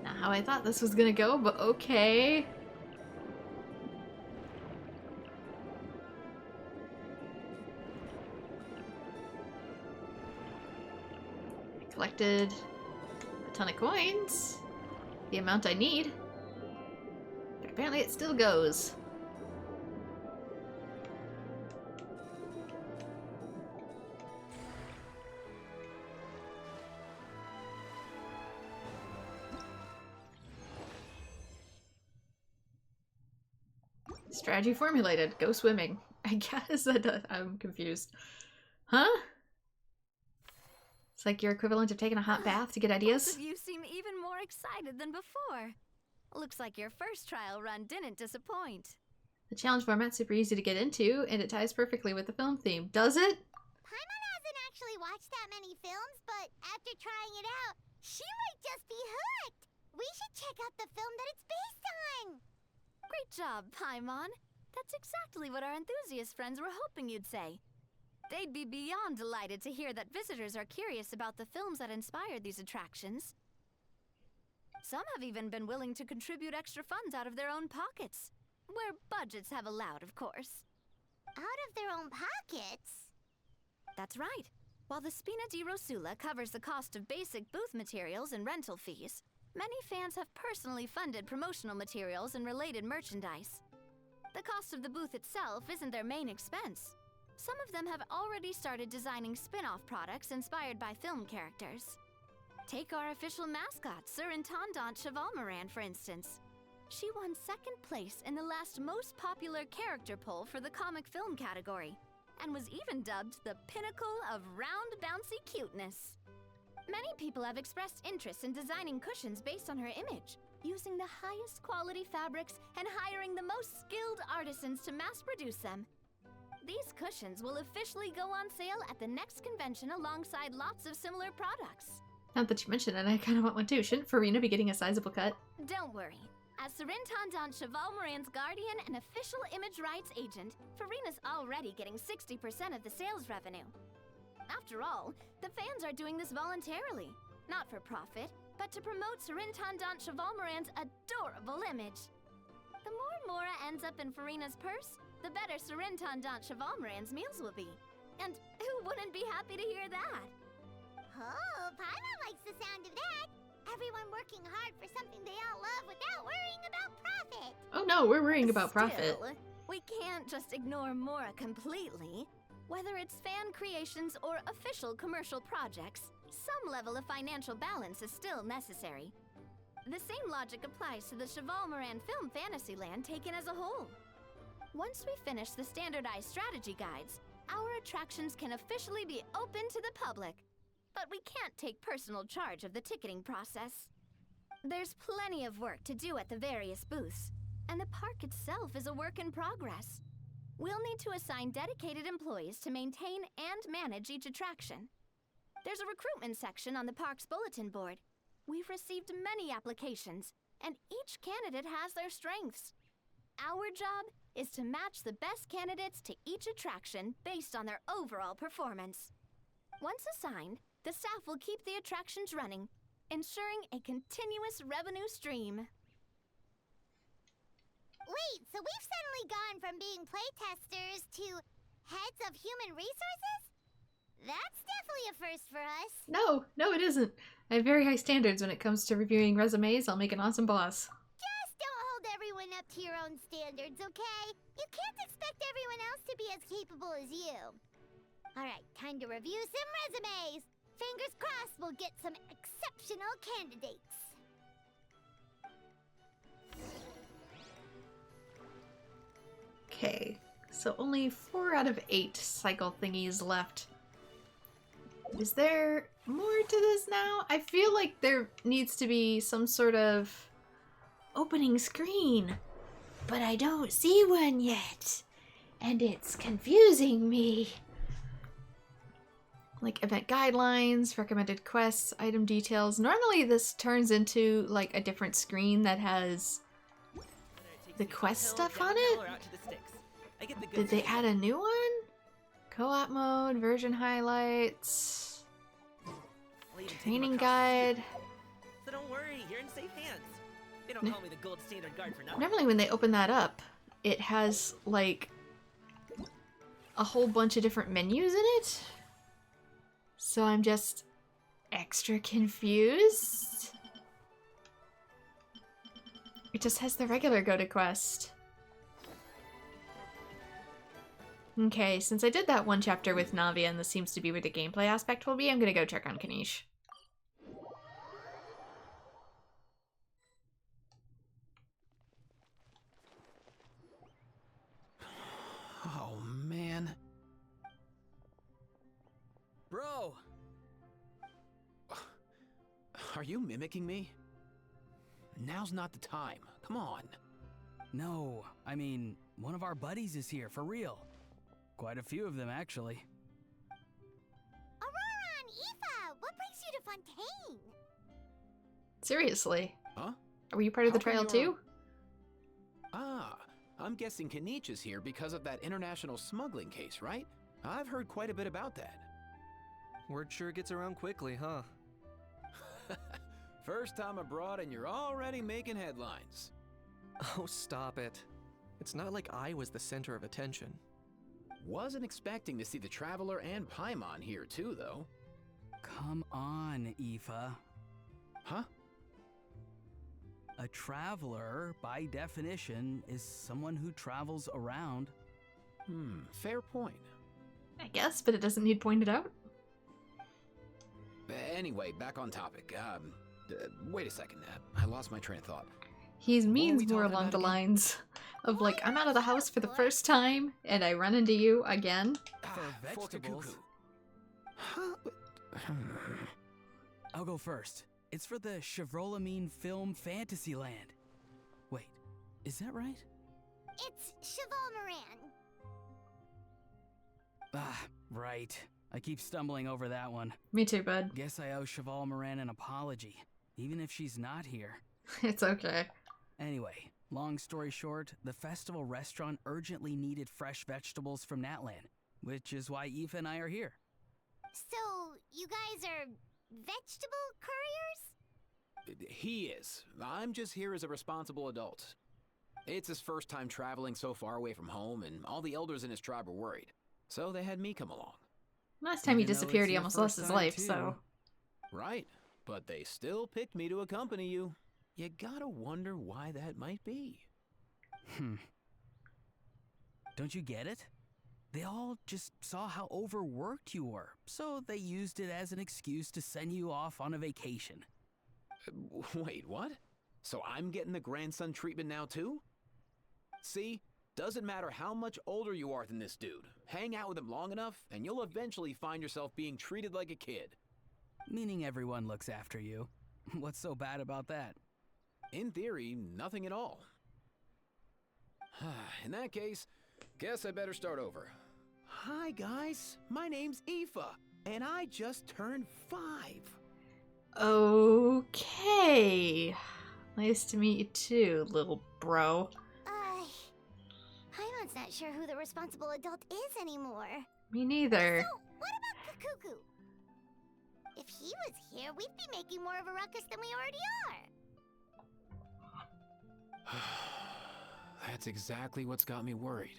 Not how I thought this was gonna go, but okay. Collected a ton of coins, the amount I need, but apparently it still goes. Strategy formulated. Go swimming. I guess I'm confused. Huh? It's like your equivalent of taking a hot bath to get ideas. Both of you seem even more excited than before. Looks like your first trial run didn't disappoint. The challenge format's super easy to get into, and it ties perfectly with the film theme. Does it? Paimon hasn't actually watched that many films, but after trying it out, she might just be hooked. We should check out the film that it's based on. Great job, Paimon. That's exactly what our enthusiast friends were hoping you'd say. They'd be beyond delighted to hear that visitors are curious about the films that inspired these attractions. Some have even been willing to contribute extra funds out of their own pockets. Where budgets have allowed, of course. Out of their own pockets? That's right. While the Spina di Rosula covers the cost of basic booth materials and rental fees, many fans have personally funded promotional materials and related merchandise. The cost of the booth itself isn't their main expense. Some of them have already started designing spin-off products inspired by film characters. Take our official mascot, Surintendant Chevalmoran, for instance. She won second place in the last most popular character poll for the comic film category, and was even dubbed the pinnacle of round bouncy cuteness. Many people have expressed interest in designing cushions based on her image, using the highest quality fabrics and hiring the most skilled artisans to mass produce them. These cushions will officially go on sale at the next convention alongside lots of similar products. Now that you mention it, I kind of want one too. Shouldn't Farina be getting a sizable cut? Don't worry. As Surintendant Chevalmoran's guardian and official image rights agent, Farina's already getting 60% of the sales revenue. After all, the fans are doing this voluntarily, not for profit, but to promote Surintendant Chevalmoran's adorable image. The more Mora ends up in Farina's purse, the better Surintendant Chevalmoran's meals will be. And who wouldn't be happy to hear that? Oh, Paimon likes the sound of that. Everyone working hard for something they all love without worrying about profit. Oh no, we're worrying about profit. Still, we can't just ignore Mora completely. Whether it's fan creations or official commercial projects, some level of financial balance is still necessary. The same logic applies to the Chevalmoran Film Fantasyland taken as a whole. Once we finish the standardized strategy guides, our attractions can officially be open to the public. But we can't take personal charge of the ticketing process. There's plenty of work to do at the various booths, and the park itself is a work in progress. We'll need to assign dedicated employees to maintain and manage each attraction. There's a recruitment section on the park's bulletin board. We've received many applications, and each candidate has their strengths. Our job is to match the best candidates to each attraction based on their overall performance. Once assigned, the staff will keep the attractions running, ensuring a continuous revenue stream. Wait, so we've suddenly gone from being playtesters to heads of human resources? That's definitely a first for us. No, it isn't. I have very high standards when it comes to reviewing resumes. I'll make an awesome boss. Just don't hold everyone up to your own standards, okay? You can't expect everyone else to be as capable as you. Alright, time to review some resumes. Fingers crossed we'll get some exceptional candidates. Okay, so only 4 out of 8 cycle thingies left. Is there more to this now? I feel like there needs to be some sort of opening screen, but I don't see one yet, and it's confusing me. Like event guidelines, recommended quests, item details. Normally this turns into like a different screen that has the quest stuff on it. Did they add a new one? Co-op mode, version highlights, training guide. So don't worry, you're in safe hands. They don't call me the gold standard guard for nothing. Normally when they open that up, it has like a whole bunch of different menus in it. So I'm just extra confused. It just has the regular go to quest. Okay, since I did that one chapter with Navia and this seems to be where the gameplay aspect will be, I'm gonna go check on Kanish. Oh, man. Bro! Are you mimicking me? Now's not the time. Come on. No, I mean, one of our buddies is here, for real. Quite a few of them, actually. Aurora and Aoife, what brings you to Fontaine? Seriously. Huh? Were you part of the How come trial you're- too? Ah, I'm guessing Kanich is here because of that international smuggling case, right? I've heard quite a bit about that. Word sure gets around quickly, huh? First time abroad and you're already making headlines. Oh, stop it. It's not like I was the center of attention. Wasn't expecting to see the Traveler and Paimon here too, though. Come on, Aoife. Huh? A traveler, by definition, is someone who travels around. Fair point. I guess, but it doesn't need pointed out. Anyway, back on topic. Wait a second. I lost my train of thought. He What were means we more talking along about the again? lines of like, I'm out of the house for the first time and I run into you again. For vegetables. Kakuku. Huh? I'll go first. It's for the Chevrolamine film Fantasyland. Wait, is that right? It's Cheval Moran. Ah, right. I keep stumbling over that one. Me too, bud. Guess I owe Cheval Moran an apology, even if she's not here. It's okay. Anyway, long story short, the festival restaurant urgently needed fresh vegetables from Natlan, which is why Aoife and I are here. So, you guys are vegetable couriers? He is. I'm just here as a responsible adult. It's his first time traveling so far away from home, and all the elders in his tribe were worried. So they had me come along. Last time he Even though disappeared, it's he your almost lost first his time, life, too. so. Right. But they still picked me to accompany you. You gotta wonder why that might be. Don't you get it? They all just saw how overworked you were, so they used it as an excuse to send you off on a vacation. Wait, what? So I'm getting the grandson treatment now too? See? Doesn't matter how much older you are than this dude. Hang out with him long enough, and you'll eventually find yourself being treated like a kid. Meaning everyone looks after you. What's so bad about that? In theory, nothing at all. In that case, guess I better start over. Hi guys, my name's Aoife, and I just turned 5. Okay. Nice to meet you too, little bro. Paimon's not sure who the responsible adult is anymore. Me neither. So, what about Kakuku? If he was here, we'd be making more of a ruckus than we already are. That's exactly what's got me worried.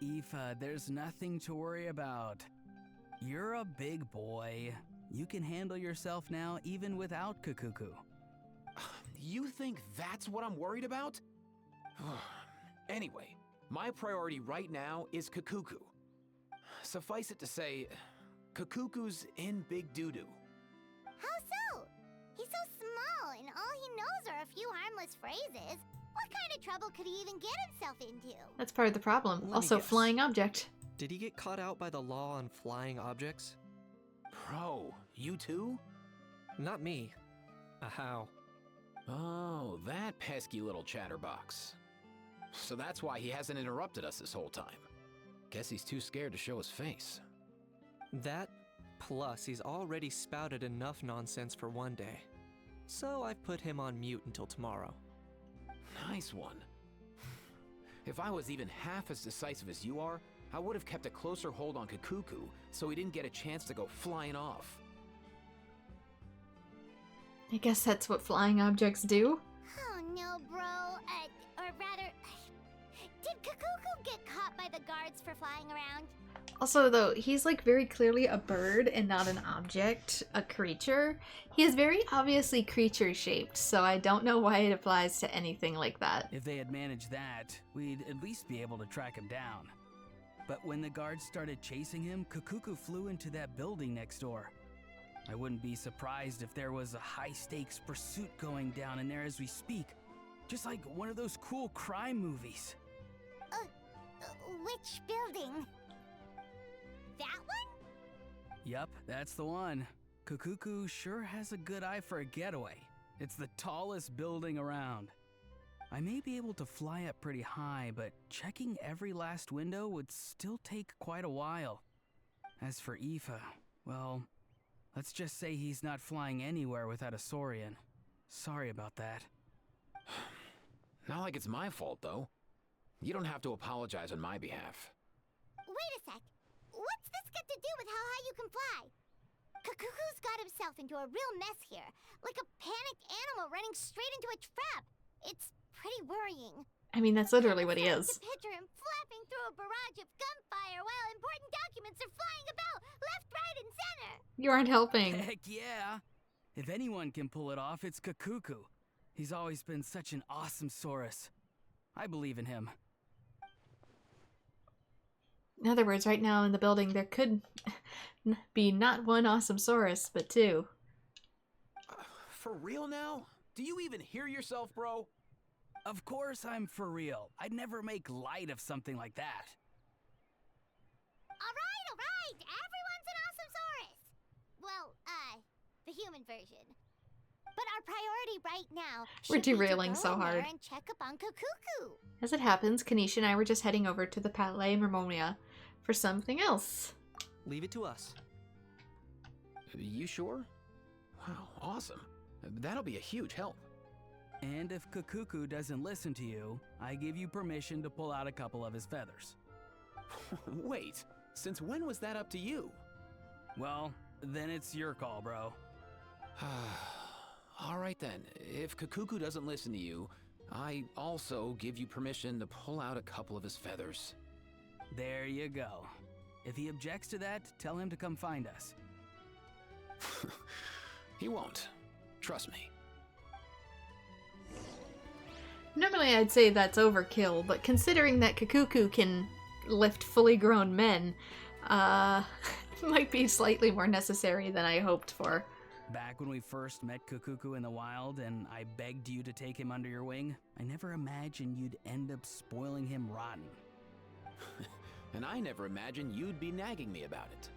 Aoife, there's nothing to worry about. You're a big boy. You can handle yourself now even without Kakuku. You think that's what I'm worried about? Anyway, my priority right now is Kakuku. Suffice it to say, Kakuku's in big doo-doo. How so? He's so small, and all he knows are a few harmless phrases. What kind of trouble could he even get himself into? That's part of the problem. Let me Also, guess. flying object. Did he get caught out by the law on flying objects? Bro, you too? Not me. How? Oh, that pesky little chatterbox. So that's why he hasn't interrupted us this whole time. Guess he's too scared to show his face. That, plus he's already spouted enough nonsense for one day. So I've put him on mute until tomorrow. Nice one. If I was even half as decisive as you are, I would have kept a closer hold on Kakuku so he didn't get a chance to go flying off. I guess that's what flying objects do. Oh no, bro. Or rather, did Kakuku get caught by the guards for flying around? Also, though, he's like very clearly a bird and not an object, a creature. He is very obviously creature shaped, so I don't know why it applies to anything like that. If they had managed that, we'd at least be able to track him down. But when the guards started chasing him, Kakuku flew into that building next door. I wouldn't be surprised if there was a high-stakes pursuit going down in there as we speak. Just like one of those cool crime movies. Which building? That one? Yup, that's the one. Kukuku sure has a good eye for a getaway. It's the tallest building around. I may be able to fly up pretty high, but checking every last window would still take quite a while. As for Aoife, well, let's just say he's not flying anywhere without a Saurian. Sorry about that. Not like it's my fault, though. You don't have to apologize on my behalf. Wait a sec. What's this got to do with how high you can fly? Kukuku's got himself into a real mess here. Like a panicked animal running straight into a trap. It's pretty worrying. I mean, that's literally what he is. To picture him flapping through a barrage of gunfire while important documents are flying about left, right, and center. You aren't helping. Heck yeah! If anyone can pull it off, it's Kukuku. He's always been such an awesome Saurus. I believe in him. In other words, right now in the building, there could be not one awesome Saurus, but two. For real now? Do you even hear yourself, bro? Of course I'm for real. I'd never make light of something like that. Alright! Everyone's an awesome Saurus! Well, the human version. But our priority right now We're should be to derailing go so in there hard. and check up on Kukuku. As it happens, Kanisha and I were just heading over to the Palais Mermonia for something else. Leave it to us. You sure? Wow, awesome. That'll be a huge help. And if Kukuku doesn't listen to you, I give you permission to pull out a couple of his feathers. Wait, since when was that up to you? Well, then it's your call, bro. All right then, if Kukuku doesn't listen to you, I also give you permission to pull out a couple of his feathers. There you go. If he objects to that, tell him to come find us. He won't. Trust me. Normally I'd say that's overkill, but considering that Kukuku can lift fully grown men, might be slightly more necessary than I hoped for. Back when we first met Kukuku in the wild and I begged you to take him under your wing, I never imagined you'd end up spoiling him rotten. And I never imagined you'd be nagging me about it.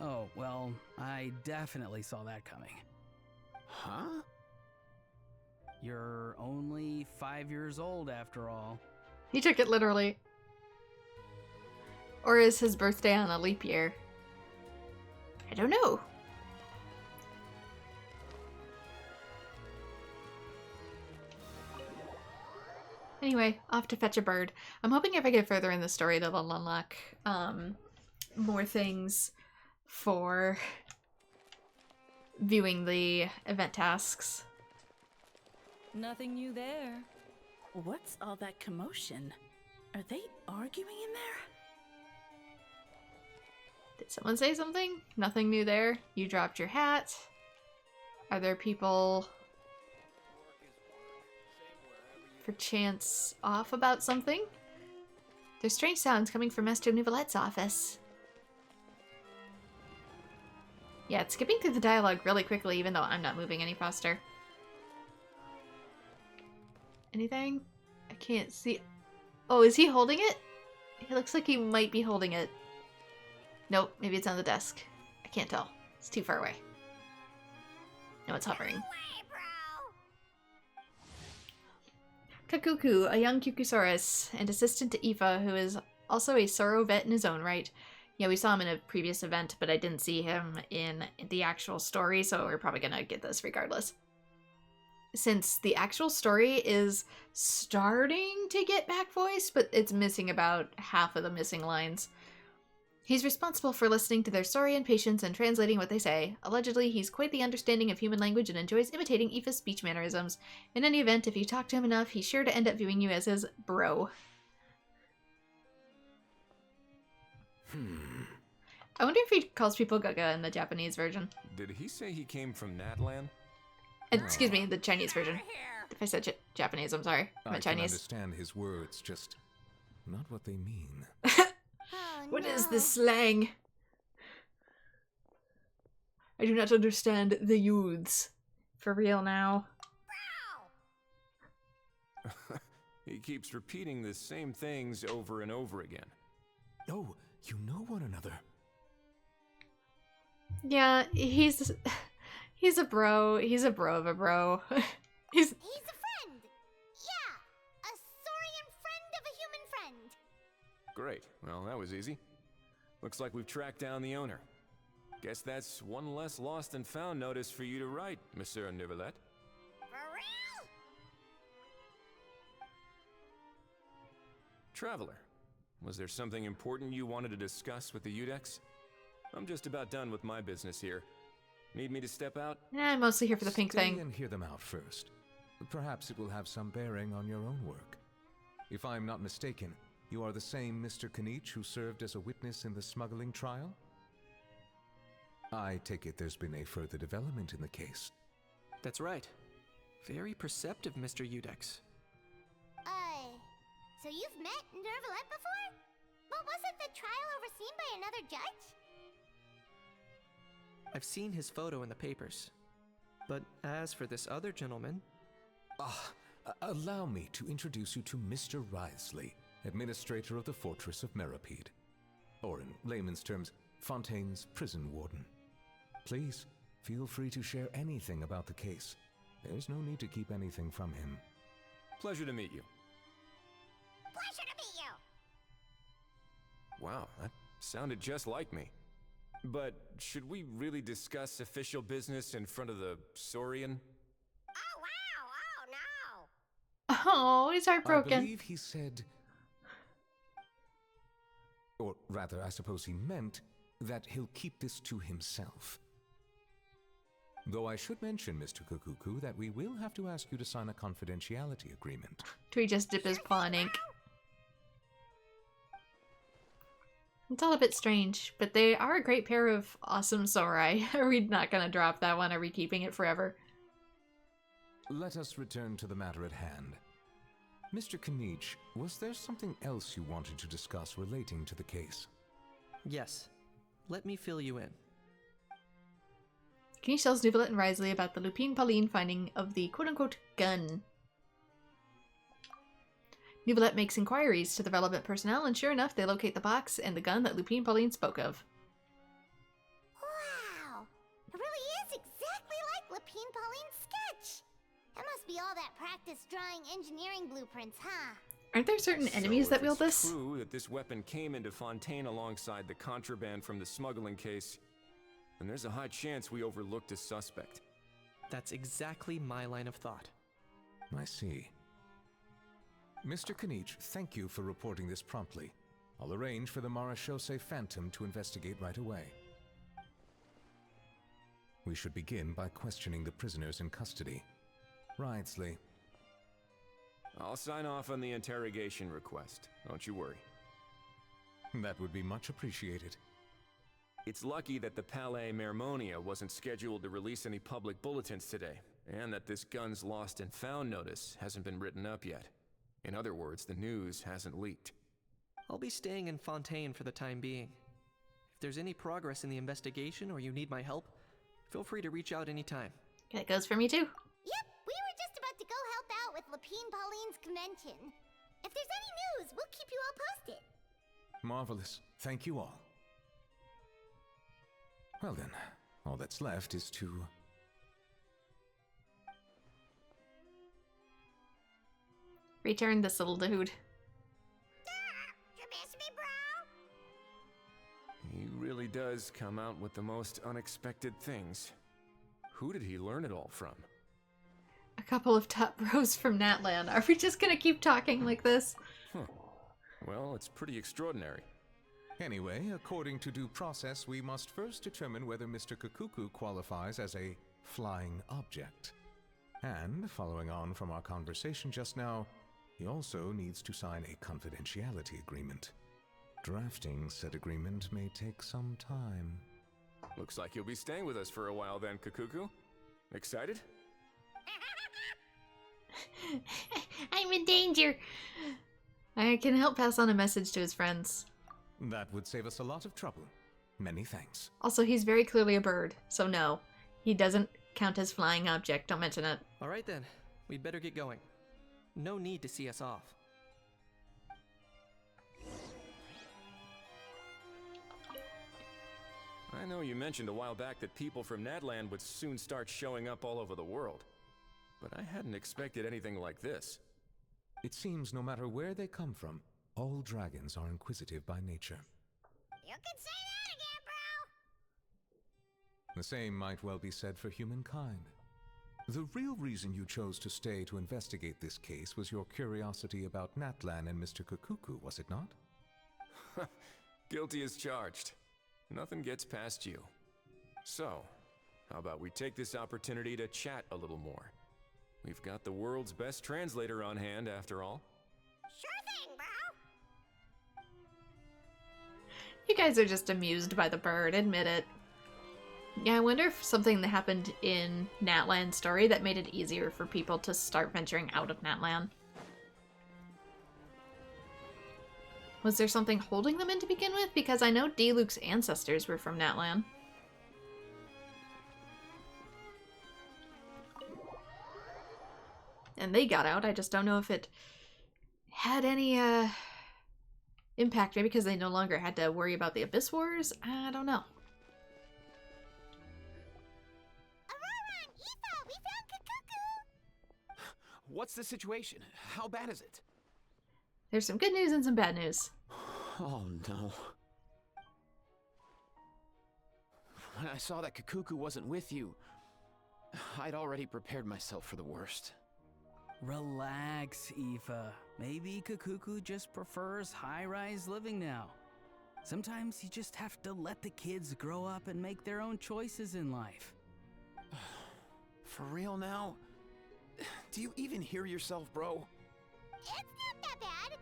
Oh, well, I definitely saw that coming. Huh? You're only 5 years old after all. He took it literally. Or is his birthday on a leap year? I don't know. Anyway, off to fetch a bird. I'm hoping if I get further in the story that I'll unlock more things for viewing the event tasks. Nothing new there. What's all that commotion? Are they arguing in there? Did someone say something? Nothing new there. You dropped your hat. Are there people for chance off about something? There's strange sounds coming from Master Nouvelette's office. Yeah, it's skipping through the dialogue really quickly, even though I'm not moving any faster. Anything? I can't see. Oh, is he holding it? He looks like he might be holding it. Nope, maybe it's on the desk. I can't tell. It's too far away. No, it's hovering. Kakuku, a young Kukusaurus, and assistant to Aoife, who is also a Sauro vet in his own right. Yeah, we saw him in a previous event, but I didn't see him in the actual story, so we're probably gonna get this regardless. Since the actual story is starting to get back voice, but it's missing about half of the missing lines. He's responsible for listening to their saurian patients and translating what they say. Allegedly, he's quite the understanding of human language and enjoys imitating Aoife's speech mannerisms. In any event, if you talk to him enough, he's sure to end up viewing you as his bro. I wonder if he calls people Gaga in the Japanese version. Did he say he came from Natlan? Excuse me, the Chinese version. If I said Japanese, I'm sorry. I meant I can Chinese. understand his words, just not what they mean. What is this slang? I do not understand the youths. For real now. He keeps repeating the same things over and over again. Oh, you know one another. Yeah, he's a bro. He's a bro of a bro. he's He's a friend! Yeah! A saurian friend of a human friend! Great. Well, that was easy. Looks like we've tracked down the owner. Guess that's one less lost and found notice for you to write, Monsieur Neuvillette. For real? Traveler, was there something important you wanted to discuss with the Udex? I'm just about done with my business here. Need me to step out? I'm mostly here for the pink Stay thing. and hear them out first. Perhaps it will have some bearing on your own work. If I'm not mistaken, you are the same Mr. Kanich who served as a witness in the smuggling trial? I take it there's been a further development in the case. That's right. Very perceptive, Mr. Udex. So you've met Neuvillette before? But wasn't the trial overseen by another judge? I've seen his photo in the papers. But as for this other gentleman... Allow me to introduce you to Mr. Wriothesley, administrator of the Fortress of Meripede. Or in layman's terms, Fontaine's prison warden. Please, feel free to share anything about the case. There's no need to keep anything from him. Pleasure to meet you. Pleasure to meet you! Wow, that sounded just like me. But should we really discuss official business in front of the Saurian? Oh, wow! Oh, no! Oh, he's heartbroken. I believe he said... Or rather, I suppose he meant that he'll keep this to himself. Though I should mention, Mr. Kukuku, that we will have to ask you to sign a confidentiality agreement. Do we just dip his paw in ink? It's all a bit strange, but they are a great pair of awesome samurai. Are we not gonna drop that one? Are we keeping it forever? Let us return to the matter at hand. Mr. Kanich, was there something else you wanted to discuss relating to the case? Yes. Let me fill you in. Kanich tells Neuvillette and Wriothesley about the Lupine Pauline finding of the quote-unquote gun. Neuvillette makes inquiries to the relevant personnel, and sure enough, they locate the box and the gun that Lupine Pauline spoke of. Wow! It really is exactly like Lupine Pauline's sketch! That must be all that practice drawing engineering blueprints, huh? Aren't there certain enemies that wield this? It's true that this weapon came into Fontaine alongside the contraband from the smuggling case, and there's a high chance we overlooked a suspect. That's exactly my line of thought. I see. Mr. Kanich, thank you for reporting this promptly. I'll arrange for the Marechaussee Phantom to investigate right away. We should begin by questioning the prisoners in custody. Wriothesley. I'll sign off on the interrogation request. Don't you worry. That would be much appreciated. It's lucky that the Palais Mermonia wasn't scheduled to release any public bulletins today, and that this gun's lost and found notice hasn't been written up yet. In other words, the news hasn't leaked. I'll be staying in Fontaine for the time being. If there's any progress in the investigation or you need my help, feel free to reach out anytime. That goes for me too. Yep, we were just about to go help out with Lupine Pauline's convention. If there's any news, we'll keep you all posted. Marvelous. Thank you all. Well then, all that's left is to... Return this little dude. You miss me, bro? He really does come out with the most unexpected things. Who did he learn it all from? A couple of top bros from Natland. Are we just gonna keep talking like this? Huh. Well, it's pretty extraordinary. Anyway, according to due process, we must first determine whether Mr. Kukuku qualifies as a flying object. And, following on from our conversation just now, he also needs to sign a confidentiality agreement. Drafting said agreement may take some time. Looks like you'll be staying with us for a while then, Kukuku. Excited? I'm in danger. I can help pass on a message to his friends. That would save us a lot of trouble. Many thanks. Also, he's very clearly a bird, so no. He doesn't count as flying object. Don't mention it. Alright then, we'd better get going. No need to see us off. I know you mentioned a while back that people from Natland would soon start showing up all over the world, but I hadn't expected anything like this. It seems no matter where they come from, all dragons are inquisitive by nature. You can say that again, bro! The same might well be said for humankind. The real reason you chose to stay to investigate this case was your curiosity about Natlan and Mr. Kukuku, was it not? Guilty as charged. Nothing gets past you. So, how about we take this opportunity to chat a little more? We've got the world's best translator on hand, after all. Sure thing, bro! You guys are just amused by the bird, admit it. Yeah, I wonder if something that happened in Natland's story that made it easier for people to start venturing out of Natland. Was there something holding them in to begin with? Because I know Diluc's ancestors were from Natland. And they got out. I just don't know if it had any impact. Maybe because they no longer had to worry about the Abyss Wars? I don't know. Aurora and Aether, we found Kukuku! What's the situation? How bad is it? There's some good news and some bad news. Oh no. When I saw that Kukuku wasn't with you, I'd already prepared myself for the worst. Relax, Aoife. Maybe Kukuku just prefers high-rise living now. Sometimes you just have to let the kids grow up and make their own choices in life. For real now? Do you even hear yourself, bro? It's not that bad.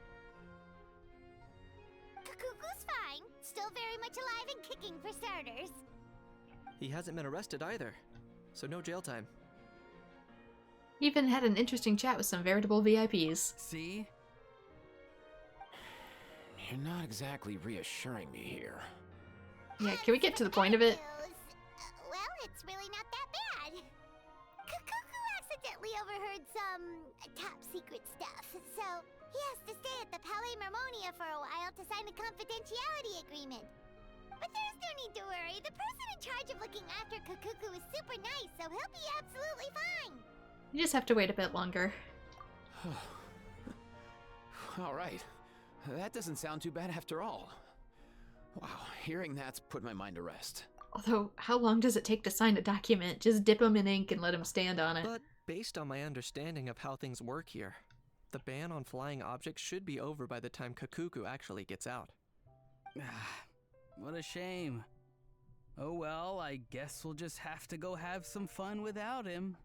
Kukuku's fine. Still very much alive and kicking for starters. He hasn't been arrested either, so no jail time. Even had an interesting chat with some veritable VIPs. See? You're not exactly reassuring me here. Yeah, can we get to the point of it? Well, it's really not that bad. Kukuku accidentally overheard some top secret stuff, so he has to stay at the Palais Mermonia for a while to sign a confidentiality agreement. But there's no need to worry. The person in charge of looking after Kukuku is super nice, so he'll be absolutely fine. You just have to wait a bit longer. All right. That doesn't sound too bad after all. Wow, hearing that's put my mind to rest. Although, how long does it take to sign a document? Just dip them in ink and let them stand on it. But based on my understanding of how things work here, the ban on flying objects should be over by the time Kukuku actually gets out. What a shame. Oh well, I guess we'll just have to go have some fun without him.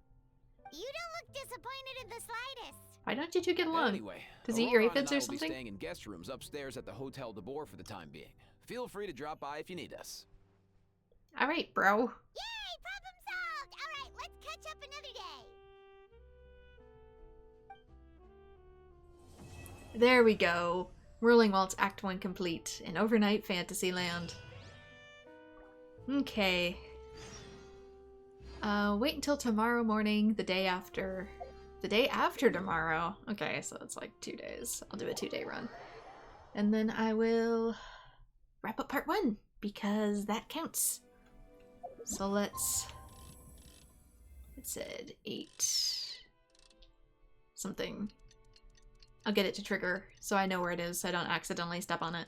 You don't look disappointed in the slightest. Why don't you two get along? Anyway, does he eat your Aurora and aphids I or will be something? staying in guest rooms upstairs at the Hotel de Boer for the time being. Feel free to drop by if you need us. Alright, bro. Yay, problem solved! Alright, let's catch up another day. There we go. Whirling Waltz Act 1 complete in Overnight Fantasyland. Okay. Wait until tomorrow morning, the day after. The day after tomorrow. Okay, so it's like 2 days. I'll do a 2-day run. And then I will wrap up part 1, because that counts. So let's... It said 8... something. I'll get it to trigger, so I know where it is, so I don't accidentally step on it.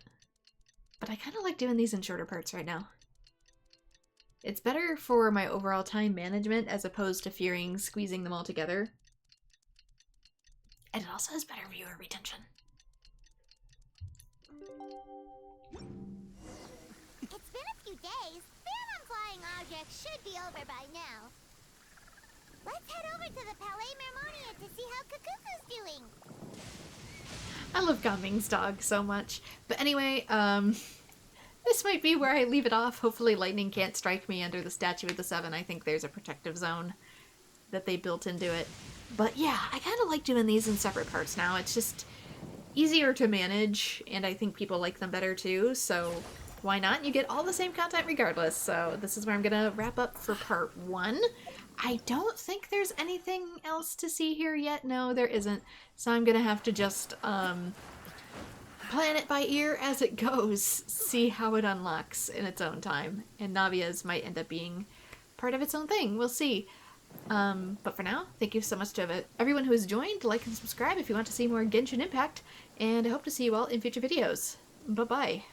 But I kind of like doing these in shorter parts right now. It's better for my overall time management as opposed to fearing squeezing them all together. And it also has better viewer retention. It's been a few days. Ban on flying objects should be over by now. Let's head over to the Palais Mermonia to see how Kukuku's doing. I love Goming's dog so much. But anyway, this might be where I leave it off. Hopefully lightning can't strike me under the Statue of the Seven. I think there's a protective zone that they built into it. But yeah, I kind of like doing these in separate parts now. It's just easier to manage, and I think people like them better too, so why not? You get all the same content regardless. So this is where I'm gonna wrap up for part 1. I don't think there's anything else to see here yet. No, there isn't. So I'm gonna have to just plan it by ear as it goes. See how it unlocks in its own time. And Navia's might end up being part of its own thing. We'll see. But for now, thank you so much to everyone who has joined. Like and subscribe if you want to see more Genshin Impact. And I hope to see you all in future videos. Bye-bye.